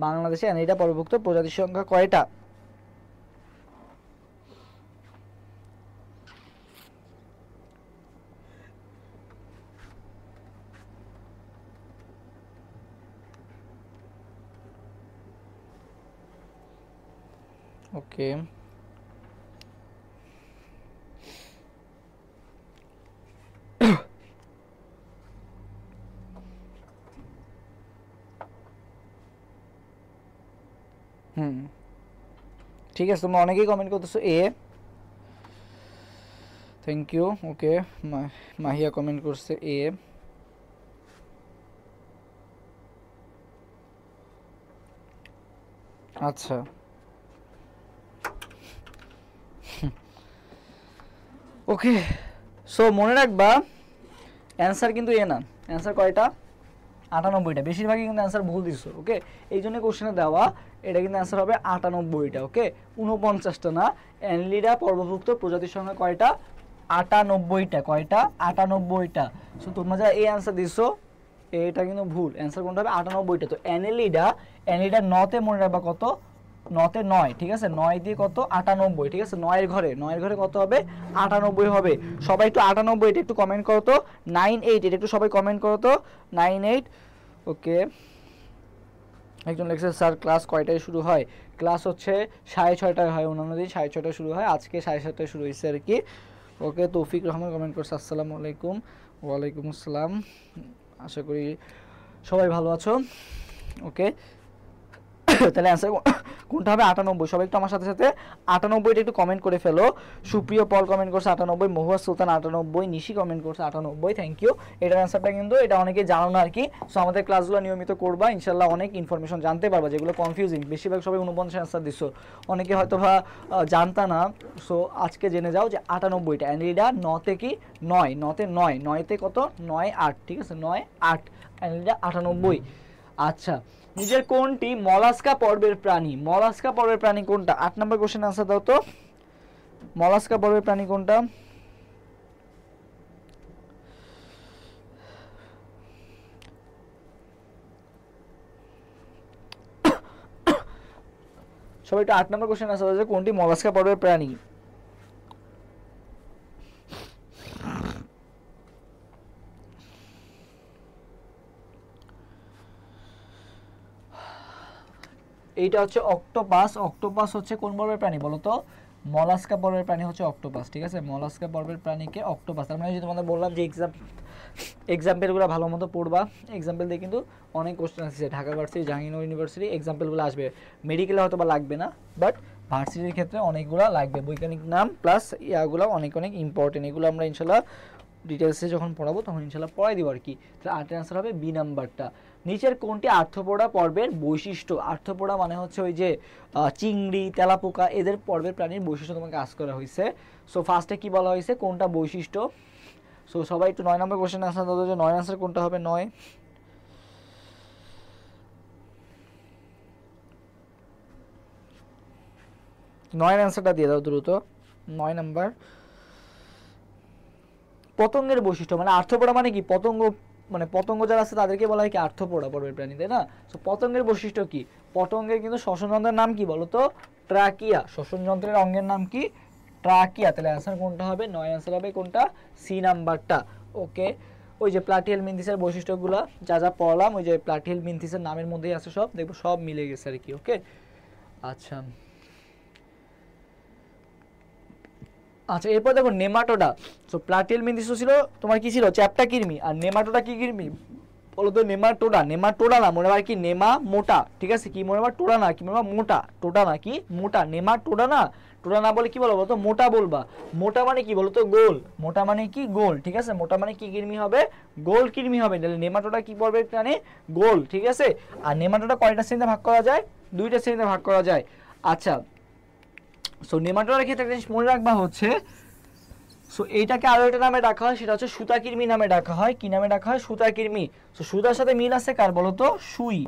বাংলাদেশে অ্যানিলিডা পর্বভুক্ত প্রজাতির সংখ্যা কয়টা? ওকে, ঠিক আছে, তোমরা অনেকেই কমেন্ট করতেছো এ, thank you. Okay, Mahiya comment করছে এ। আচ্ছা, ওকে, সো মনে রাখবা অ্যান্সার কিন্তু এ না, অ্যান্সার কয়টা? 98টা। বেশিরভাগই কিন্তু অ্যান্সার ভুল দিছো। ওকে, এই জন্য কোশ্চেনে দেওয়া, এটা কিন্তু অ্যান্সার হবে 98টা। ওকে, 49টা না। অ্যানিলিডা পর্বভুক্ত প্রজাতির সংখ্যা কয়টা? 98টা। কয়টা? 98টা। সো তোমরা যারা এই অ্যান্সার দিছো এটা কিন্তু ভুল, অ্যান্সার কোনটা হবে? 98টা। তো অ্যানিলিডা নতে মনে রাখবা কত? নতে 9, ঠিক আছে, 9 দিয়ে কত? 98, ঠিক আছে, 9 এর ঘরে কত হবে? 98 হবে। সবাই একটু 98 এটা একটু কমেন্ট করো তো। 98 এটা একটু সবাই কমেন্ট করো তো, 98। ওকে, একজন লেখছে স্যার ক্লাস কয়টায় শুরু হয়? ক্লাস হচ্ছে 6:30টায় হয়, অন্যান্য দিন 6:30টায় শুরু হয়, আজকে 7:30টায় শুরু হয়েছে আর কি। ওকে, তৌফিক রহমান কমেন্ট করছে, আসসালামু আলাইকুম। ওয়ালাইকুম আসসালাম, আশা করি সবাই ভালো আছো। ওকে, তাহলে অ্যান্সার কোনটা হবে? 98। সবাই একটু আমার সাথে সাথে 98টা একটু কমেন্ট করে ফেলো। সুপ্রিয় পল কমেন্ট করছে 98, মহুয়া সুলতান 98, নিশি কমেন্ট করছে 98, থ্যাংক ইউ। এটার অ্যান্সারটা কিন্তু এটা অনেকে জানো না আর কি। সো আমাদের ক্লাসগুলো নিয়মিত করবা, ইনশাল্লাহ অনেক ইনফরমেশন জানতে পারবা যেগুলো কনফিউজিং। বেশিরভাগ সবাই 49 অ্যান্সার দিছো, অনেকে হয়তো বা জানতা না। সো আজকে জেনে যাও যে 98টা। অ্যানিলিডা নতে কি? 9, নতে 9, 9তে কত? 9, 8, ঠিক আছে, 9, 8, অ্যানিলিডা 98। আচ্ছা, নিজের কোনটি মলাস্কা পর্বের প্রাণী? মলাস্কা পর্বের প্রাণী কোনটা? 8 নম্বর কোশ্চেন আনসার দাও তো। মলাস্কা পর্বের প্রাণী কোনটা? সবাই একটু 8 নম্বর কোশ্চেন আনসার দাও, কোনটি মলাস্কা পর্বের প্রাণী? এইটা হচ্ছে অক্টোপাস। অক্টোপাস হচ্ছে কোন পর্বের প্রাণী বলো তো? মলাস্কা পর্বের প্রাণী হচ্ছে অক্টোপাস, ঠিক আছে, মলাস্কা পর্বের প্রাণীকে অক্টোপাস। তার মানে যে তোমাদের বললাম যে এক্সাম্পলগুলো ভালো মতো পড়বা, এক্সাম্পল দিয়ে কিন্তু অনেক কোশ্চেন আসছে, ঢাকা ভার্সিটি, জাহাঙ্গীরনগর ইউনিভার্সিটি, এক্সাম্পলগুলো আসবে। মেডিকেলে হয়তো বা লাগবে না, বাট ভার্সিটির ক্ষেত্রে অনেকগুলো লাগবে। বৈজ্ঞানিক নাম প্লাস ইয়াগুলো অনেক অনেক ইম্পর্টেন্ট, এগুলো আমরা ইনশাল্লাহ ডিটেলসে যখন পড়াবো তখন ইনশাল্লাহ পড়াই দিব আর কি। তাহলে আটের অ্যান্সার হবে বি নাম্বারটা। নিচের কোনটি আর্থ্রোপোডা পর্বের বৈশিষ্ট্য? আর্থ্রোপোডা মানে হচ্ছে ওই যে চিংড়ি, তেলাপোকা, এদের পর্বের প্রাণীর বৈশিষ্ট্য তোমাকে আস্ক করা হয়েছে। সো ফার্স্টে কি বলা হয়েছে? কোনটা বৈশিষ্ট্য? সো সবাই একটু 9 নম্বর কোশ্চেন আনসার দাও, যে 9 আনসার কোনটা হবে? 9, 9 অ্যান্সারটা দিয়ে দাও দ্রুত। 9 নাম্বার। পতঙ্গের বৈশিষ্ট্য মানে আর্থ্রোপোডা মানে কি পতঙ্গ, মানে পতঙ্গ যারা আছে তাদেরকে বলা হয় কি আর্থ্রোপোডা পর্বের প্রাণী, তাই না? সো পতঙ্গের বৈশিষ্ট্য কি? পতঙ্গের কিন্তু শ্বসন যন্ত্রের নাম কি বলতো? ট্রাকিয়া। শ্বসন যন্ত্রের অঙ্গের নাম কি? ট্রাকিয়া। তাহলে অ্যান্সার কোনটা হবে? 9 অ্যান্সার হবে কোনটা? সি নাম্বারটা। ওকে, ওই যে প্লাটিহেল মিনথিসের বৈশিষ্ট্যগুলো যা যা পড়লাম ওই যে প্লাটিহেল মিনথিসের নামের মধ্যেই আছে সব, দেখবো সব মিলে গেছে আর কি। ওকে, আচ্ছা আচ্ছা, এরপর দেখো নেমাটোডা। সো প্লাটিহেল মিনথিস ছিল তোমার কি ছিল? চ্যাপ্টা কৃমি। আর নেমাটোডা কি কৃমি বলো তো? নেমাটোডা। নেমাটোডা না, মনে হয় কি নেমা মোটা, ঠিক আছে? কি মনে হয়? টোডা না, কি মনে হয়? মোটা। টোডা না, কি মোটা। নেমাটোডা না, টোডা না বলে কি বলবো বলতো? মোটা বলবা। মোটা মানে কি বলতো? গোল। মোটা মানে কি? গোল, ঠিক আছে? মোটা মানে কি কৃমি হবে? গোল কৃমি হবে। তাহলে নেমাটোডা কি পড়বে প্রাণী? গোল, ঠিক আছে? আর নেমাটোডা কয়টা শ্রেণীতে ভাগ করা যায়? 2টা শ্রেণীতে ভাগ করা যায়। আচ্ছা, সো নেমাটোডার ক্ষেত্রে একটা জিনিস মনে রাখবা হচ্ছে, সো এইটাকে আরো একটা নামে ডাকা হয়, সেটা হচ্ছে সুতাকৃমি নামে ডাকা হয়। কি নামে ডাকা হয়? সুতাকৃমি। সো সুতার সাথে মিল আছে কার বলতো? সুই,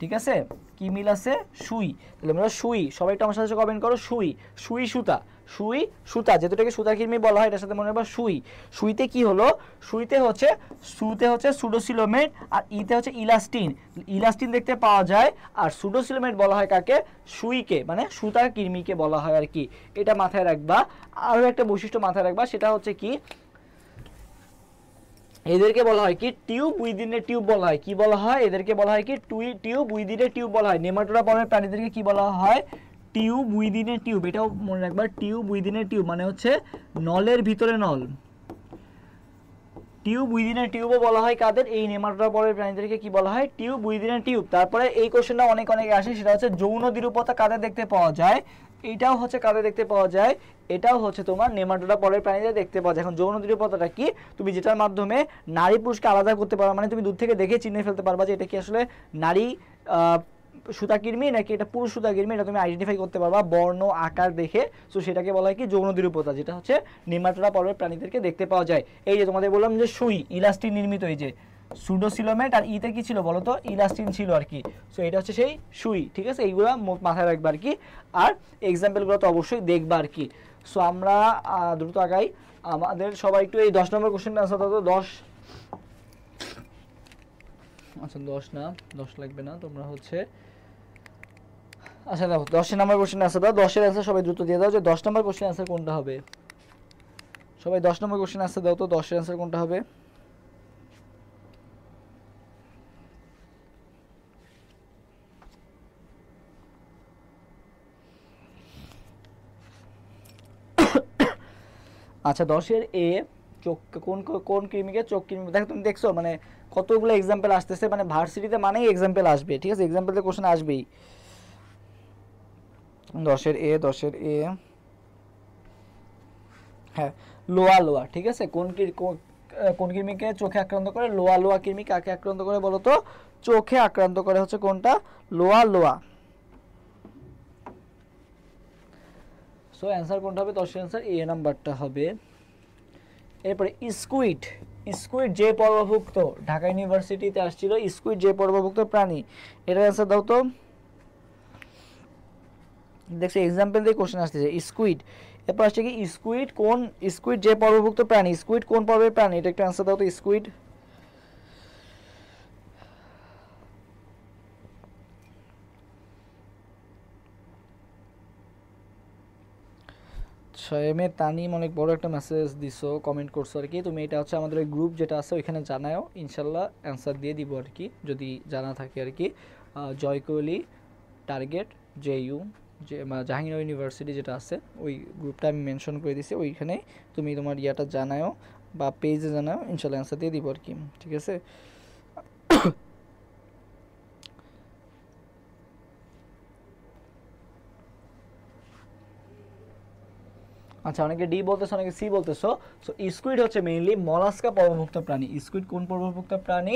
ঠিক আছে? কি মিল আছে? সুই। তাহলে আমরা সুই, সবাই একটু আমার সাথে কমেন্ট করো। সুই, সুই সুতা, সুই সুতা, যেটাকে সুতাকৃমি বলা হয় এটার সাথে মনে রাখবা সুই। সুইতে কি হলো? সুইতে হচ্ছে, সুতে হচ্ছে সুডোসিলোমেট আর ইতে হচ্ছে ইলাস্টিন। ইলাস্টিন দেখতে পাওয়া যায়। আর সুডোসিলোমেট বলা হয় কাকে? সুইকে, মানে সুতার কৃমিকে বলা হয় আর কি। এটা মাথায় রাখবা। আরও একটা বৈশিষ্ট্য মাথায় রাখবা, সেটা হচ্ছে কি, এদেরকে বলা হয় কি? টিউব উইদিন এ টিউব বলা হয়। কি বলা হয়? এদেরকে বলা হয় কি? টিউব উইদিন এ টিউব বলা হয়। নেমাটোডা পর্বের প্রাণীদেরকে কি বলা হয়? Tube within a tube. এটাও মনে রাখবা, টিউব উইদিন এ টিউব মানে হচ্ছে নলের ভিতরে নল। টিউব উইদিন এ টিউবও বলা হয় কাদের? এই নেমাটোডা পর্বের প্রাণীদেরকে কি বলা হয়? Tube within a tube. তারপরে এই কোশ্চেনটা অনেক আসে, সেটা হচ্ছে যৌন দ্বিরূপতা কাদের দেখতে পাওয়া যায়? এটাও হচ্ছে কাদের দেখতে পাওয়া যায়? এটাও হচ্ছে তোমার নেমাটোডা পর্বের প্রাণীদের দেখতে পাওয়া যায়। এখন যৌন দ্বিরূপতাটা কি? তুমি যেটার মাধ্যমে নারী পুরুষকে আলাদা করতে পারো, মানে তুমি দূর থেকে দেখে চিনে ফেলতে পারবা যে এটা কি আসলে নারী সুতাকৃমি নাকি এটা পুরুষ সুতাকৃমি, এটা তুমি আইডেন্টিফাই করতে পারবা বর্ণ আকার দেখে। সো সেটাকে বলা হয় কি? যৌন দ্বিরূপতা, যেটা হচ্ছে নেমাটোডা পর্বের প্রাণীদেরকে দেখতে পাওয়া যায়। এই যে তোমাদের বললাম যে সুই, ইলাস্টিন নির্মিত, এই যে সুডোসিলোমেট আর ইতে কি ছিল বলো তো? ইলাস্টিন ছিল আর কি। সো এটা হচ্ছে সেই সুই, ঠিক আছে? এইগুলো মাথায় রাখবা আর কি। আর এক্সাম্পলগুলো তো অবশ্যই দেখবা আর কি। সো আমরা দ্রুত আগাই। আমাদের সবাই একটু এই 10 নম্বর কোশ্চেনটা আনসার দাও তো। 10, আচ্ছা 10 না, 10 লাগবে না, তোমরা হচ্ছে, আচ্ছা দেখো 10 নম্বর কোশ্চেন আনসার দাও। 10 এর অ্যান্সার সবাই দ্রুত দিয়ে দাও যে 10 নম্বর কোশ্চেন আনসার কোনটা হবে। সবাই 10 নম্বর কোশ্চেন আনসার দাও তো, 10 এর অ্যান্সার কোনটা হবে? আচ্ছা 10-এর এ, চোখ কোন কোন কৃমিকে? চোখ কৃমি। দেখো তুমি দেখছো মানে কতগুলো এক্সাম্পল আসতেছে, মানে ভার্সিটিতে মানেই এক্সাম্পল আসবে, ঠিক আছে? এক্সাম্পলের কোশ্চেন আসবেই। 10-এর এ, 10-এর এ, হ্যাঁ লোয়া লোয়া, ঠিক আছে? কোন কৃমিকে চোখে আক্রান্ত করে? লোয়া লোয়া কৃমি কাকে আক্রান্ত করে বলো তো? চোখে আক্রান্ত করে হচ্ছে কোনটা? লোয়া লোয়া। সো অ্যান্সার কোনটা হবে? 10-এর অ্যান্সার এ নাম্বারটা হবে। এরপরে স্কুইড। স্কুইড যে পর্বভুক্ত, ঢাকা ইউনিভার্সিটিতে আসছিল স্কুইড যে পর্বভুক্ত প্রাণী, এটার অ্যান্সার দাও তো। দেখছো এক্সাম্পল দিয়ে কোশ্চেন আসতেছে স্কুইড। এরপর আসছে কি স্কুইড কোন, স্কুইড যে পর্বভুক্ত প্রাণী, স্কুইড কোন পর্বের প্রাণী? এটা একটা অ্যান্সার দাও তো। স্কুইড, এমএ তানিম অনেক বড় একটা মেসেজ দিছো, কমেন্ট করছো আর কি। তুমি এটা হচ্ছে আমাদের ওই গ্রুপ যেটা আছে ওইখানে জানাও, ইনশাল্লাহ অ্যান্সার দিয়ে দিব আর কি, যদি জানা থাকে আর কি। জয়কোহলি টার্গেট জেইউ, যে জাহাঙ্গীরনগর ইউনিভার্সিটি যেটা আছে ওই গ্রুপটা আমি মেনশন করে দিছি, ওইখানে তুমি তোমার ইয়াটা জানাও বা পেজে জানাও, ইনশাল্লাহ অ্যান্সার দিয়ে দিব আর কি, ঠিক আছে? আচ্ছা অনেকে ডি বলতেছো, অনেকে সি বলতেছো। সো স্কুইড হচ্ছে মেইনলি মলাস্কা পর্বভুক্ত প্রাণী। স্কুইড কোন পর্বভুক্ত প্রাণী?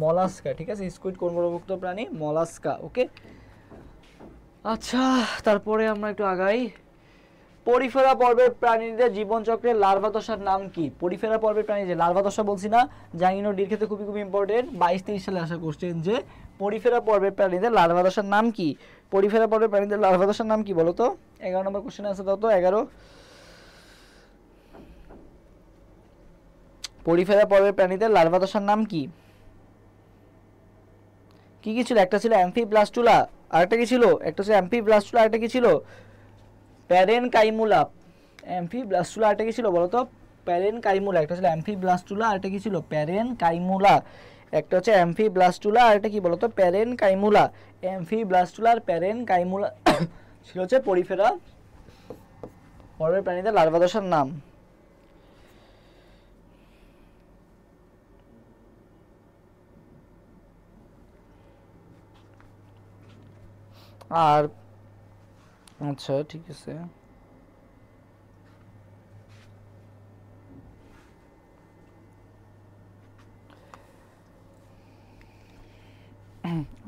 মলাস্কা, ঠিক আছে? স্কুইড কোন পর্বভুক্ত প্রাণী? মলাস্কা। ওকে, আচ্ছা তারপরে আমরা একটু আগাই। পরিফেরা পর্বের প্রাণীদের জীবনচক্রের লার্ভা দশার নাম কি? পরিফেরা পর্বের প্রাণী, যে লার্ভা দশা বলছি না, জাহাঙ্গীরনগর ডির ক্ষেত্রে খুবই ইম্পর্টেন্ট, 22-23 সালে আসা কোশ্চেন, যে পরিফেরা পর্বের প্রাণীদের লার্ভা দশার নাম কি? পরিফেরা পর্বের প্রাণীদের লার্ভা দশার নাম কি বলো তো? 11 নম্বর কোশ্চেন আছে দাও তো। 11 পরিফেরা পর্বের প্রাণীদের লার্ভা দশার নাম কি? কি কি ছিল? একটা ছিল অ্যাম্ফিব্লাস্টুলা, আরেকটা কি ছিল? একটা ছিল অ্যাম্ফিব্লাস্টুলা, আরেকটা কি ছিল? প্যারেনকাইমুলা। অ্যাম্ফিব্লাস্টুলা আরেকটা কি ছিল বলো তো? প্যারেনকাইমুলা। একটা ছিল অ্যাম্ফিব্লাস্টুলা, আরেকটা কি ছিল? প্যারেনকাইমুলা। একটা হচ্ছে অ্যাম্ফিব্লাস্টুলা, আরেকটা কি বলো তো? প্যারেনকাইমুলা। অ্যাম্ফিব্লাস্টুলা আর প্যারেনকাইমুলা ছিল হচ্ছে পরিফেরা পর্বের প্রাণীদের লার্ভা দশার নাম। আর আচ্ছা ঠিক আছে,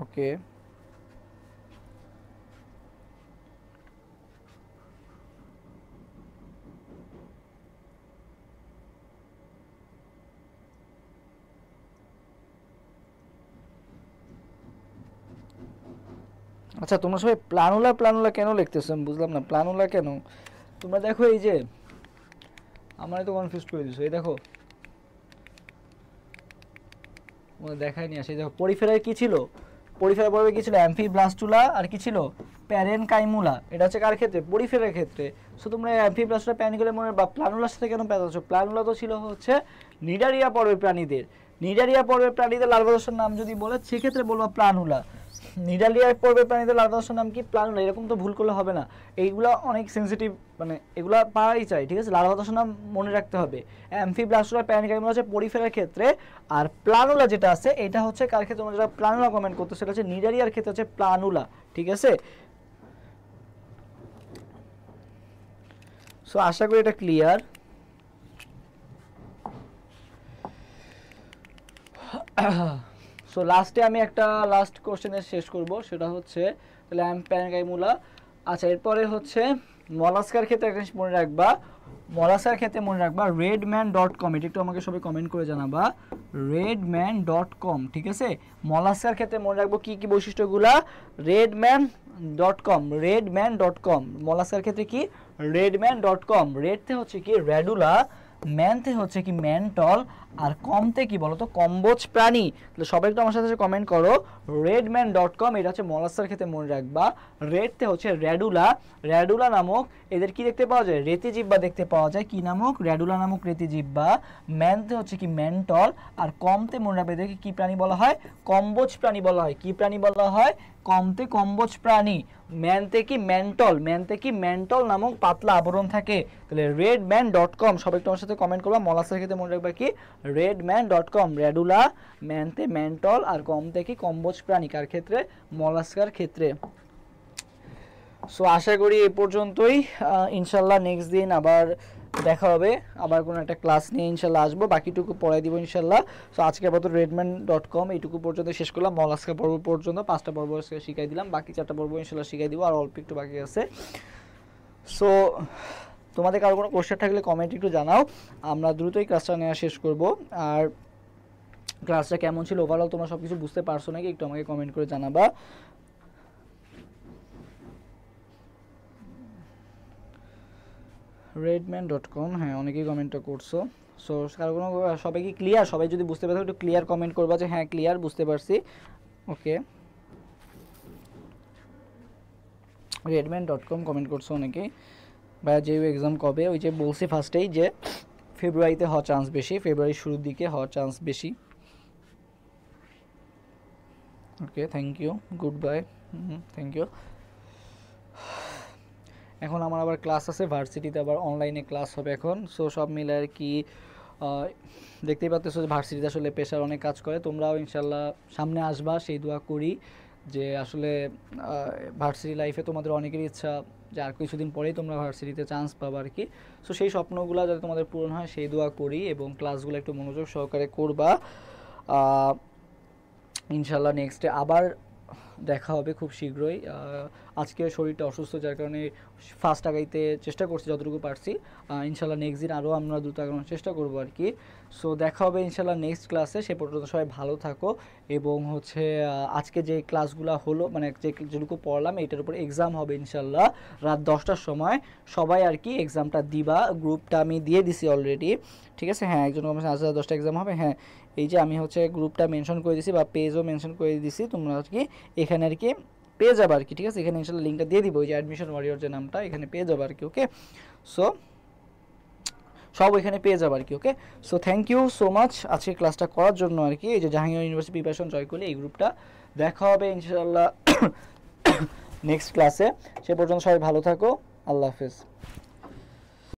ওকে। আচ্ছা তোমরা সবাই প্লানুলা প্লানুলা কেন লিখতেছো আমি বুঝলাম না। প্লানুলা কেন? তোমরা দেখো এই যে আমার তো কনফিউজ করে দিছো। এই দেখো ওটা দেখায়নি। আসে দেখো পরিফেরায় কি ছিল? পরিফেরা পর্বে কি ছিল? অ্যাম্ফিব্লাস্টুলা আর কি ছিল? প্যারেনকাইমুলা। এটা হচ্ছে কার ক্ষেত্রে? পরিফেরার ক্ষেত্রে। সো তোমরা অ্যাম্ফিব্লাস্টুলা প্যারেনকাইমুলা মনে বা প্লানুলার সাথে কেন পেঁচাচ্ছ? প্লানুলা তো ছিল হচ্ছে নিডারিয়া পর্বের প্রাণীদের। নিডারিয়া পর্বের প্রাণীদের লার্ভা দশার নাম যদি বলে সেক্ষেত্রে বলবো প্লানুলা। নিডারিয়া পর্বের প্রাণীদের লার্ভা দশার নাম কি? প্লানুলা। এরকম তো ভুল করলে হবে না। এইগুলা অনেক সেন্সিটিভ, মানে এগুলা পারাই চাই, ঠিক আছে? লার্ভা দশার নাম মনে রাখতে হবে। অ্যাম্ফিব্লাস্টুলা প্যারেনকাইমুলা হচ্ছে পরিফেরার ক্ষেত্রে, আর প্লানুলা যেটা আছে এটা হচ্ছে কার ক্ষেত্রে? তোমরা যেটা প্লানুলা কমেন্ট করতে সেটা হচ্ছে নিডারিয়ার ক্ষেত্রে হচ্ছে প্লানুলা, ঠিক আছে? সো আশা করি এটা ক্লিয়ার। সো লাস্টে আমি একটা লাস্ট কোশ্চেনে শেষ করব, সেটা হচ্ছে তাহলে প্যারেনকাইমুলা। আচ্ছা এরপরে হচ্ছে মলাস্কার ক্ষেত্রে একটা জিনিস মনে রাখবা। মলাস্কার ক্ষেত্রে মনে রাখবা redman.com, এটা একটু আমাকে সবাই কমেন্ট করে জানাবা। redman.com, ঠিক আছে? মলাস্কার ক্ষেত্রে মনে রাখবো কি কি বৈশিষ্ট্যগুলা? redman.com, redman.com। মলাস্কার ক্ষেত্রে কি? redman.com। রেডতে হচ্ছে কি? র্যাডুলা, ম্যানতে হচ্ছে কি? ম্যান্টল, আর কমতে কি বলো তো? কম্বোজ প্রাণী। তাহলে সবাই একটু আমার সাথে কমেন্ট করো redman.com। এটা হচ্ছে মলাস্কার ক্ষেত্রে মনে রাখবা। রেডতে হচ্ছে র্যাডুলা, র্যাডুলা নামক এদের কি দেখতে পাওয়া যায়? রেতিজিহ্বা দেখতে পাওয়া যায়। কি নামক? র্যাডুলা নামক রেতিজিহ্বা। ম্যানতে হচ্ছে কি? ম্যান্টল, আর কমতে মনে রাখবে এদেরকে কি প্রাণী বলা হয়? কম্বোজ প্রাণী বলা হয়। কি প্রাণী বলা হয়? কমতে কম্বোজ প্রাণী। ম্যানতে কি? ম্যান্টল, ম্যানতে কি? ম্যান্টল নামক পাতলা আবরণ থাকে। তাহলে redman.com সবাই তোমার সাথে কমেন্ট করবা। মলাস্কার ক্ষেত্রে মনে রাখবা কি? redman.com। র্যাডুলা, ম্যানতে ম্যান্টল, আর কমতে কি? কম্বোজ প্রাণী। কার ক্ষেত্রে? মলাস্কার ক্ষেত্রে। সো আশা করি এ পর্যন্তই। ইনশাল্লাহ নেক্সট দিন আবার দেখা হবে, আবার কোনো একটা ক্লাস নিয়ে ইনশাল্লাহ আসবো, বাকিটুকু পড়াই দিব ইনশাল্লাহ। সো আজকে আপাতত redman.com এইটুকু পর্যন্ত শেষ করলাম। মলাস্কা পর্ব পর্যন্ত 5টা পর্ব শিখাই দিলাম, বাকি 4টা পর্ব ইনশাল্লাহ শিখাই দিব, আর অল্প একটু বাকি আছে। সো তোমাদের কারো কোনো কোশ্চেন থাকলে কমেন্ট একটু জানাও, আমরা দ্রুতই ক্লাসটা নেওয়া শেষ করব। আর ক্লাসটা কেমন ছিল ওভারঅল, তোমরা সব কিছু বুঝতে পারছো নাকি একটু আমাকে কমেন্ট করে জানাবা। redman.com, হ্যাঁ অনেকেই কমেন্টটা করছো। সো কারো কোনো সবাই কি ক্লিয়ার? সবাই যদি বুঝতে পারো একটু ক্লিয়ার কমেন্ট করবা যে হ্যাঁ ক্লিয়ার, বুঝতে পারছি। ওকে, redman.com কমেন্ট করছো অনেকেই। ভাইয়া যে এক্সাম কবে? ওই যে বলছি ফার্স্টেই যে ফেব্রুয়ারিতে হওয়ার চান্স বেশি, ফেব্রুয়ারির শুরুর দিকে হওয়ার চান্স বেশি। Okay, thank you, good bye, thank you. এখন আমার আবার ক্লাস আছে ভার্সিটিতে, আবার অনলাইনে ক্লাস হবে এখন। সো সব মিলে আর কি দেখতেই পাচ্তেছো যে ভার্সিটিতে আসলে প্রেশার অনেক কাজ করে। তোমরাও ইনশাল্লাহ সামনে আসবা, সেই দোয়া করি যে আসলে ভার্সিটি লাইফে তোমাদের অনেকেরই ইচ্ছা যে আর কিছুদিন পরেই তোমরা ভার্সিটিতে চান্স পাবা আর কি। সো সেই স্বপ্নগুলো যাতে তোমাদের পূরণ হয় সেই দোয়া করি, এবং ক্লাসগুলো একটু মনোযোগ সহকারে করবা ইনশাল্লাহ। নেক্সটে আবার দেখা হবে খুব শীঘ্রই। আজকে শরীরটা অসুস্থ, যার কারণে ফার্স্ট আগাইতে চেষ্টা করছি যতটুকু পারছি। ইনশাল্লাহ নেক্সট দিন আরও আমরা দ্রুত আগানোর চেষ্টা করবো আর কি। সো দেখা হবে ইনশাল্লাহ নেক্সট ক্লাসে। সে পর্যন্ত সবাই ভালো থাকো, এবং হচ্ছে আজকে যে ক্লাসগুলো হলো, মানে যেটুকু পড়লাম এটার উপর এক্সাম হবে ইনশাল্লাহ রাত 10টার সময়। সবাই আর কি এক্সামটা দিবা। গ্রুপটা আমি দিয়ে দিছি অলরেডি, ঠিক আছে? হ্যাঁ, একজন আজ 10টা এক্সাম হবে। হ্যাঁ, এই যে আমি হচ্ছে গ্রুপটা মেনশন করে দিছি বা পেজও মেনশন করে দিছি, তোমরা আর কি এখানে আর কি পেয়ে যাবে আর কি, ঠিক আছে? এখানে ইনশাল্লাহ লিঙ্কটা দিয়ে দিব, ওই যে অ্যাডমিশন ওয়ারিয়র যে নামটা, এখানে পেয়ে যাবে আর কি। ওকে, সো সব এখানে পেয়ে যাবে আর কি। Okay, so thank you so much আজকে ক্লাসটা করার জন্য আর কি। এই যে জাহাঙ্গীর ইউনিভার্সিটি প্রিপারেশন জয় করলে এই গ্রুপটা। দেখা হবে ইনশাল্লাহ নেক্সট ক্লাসে। সে পর্যন্ত সবাই ভালো থাকো, আল্লাহ হাফেজ।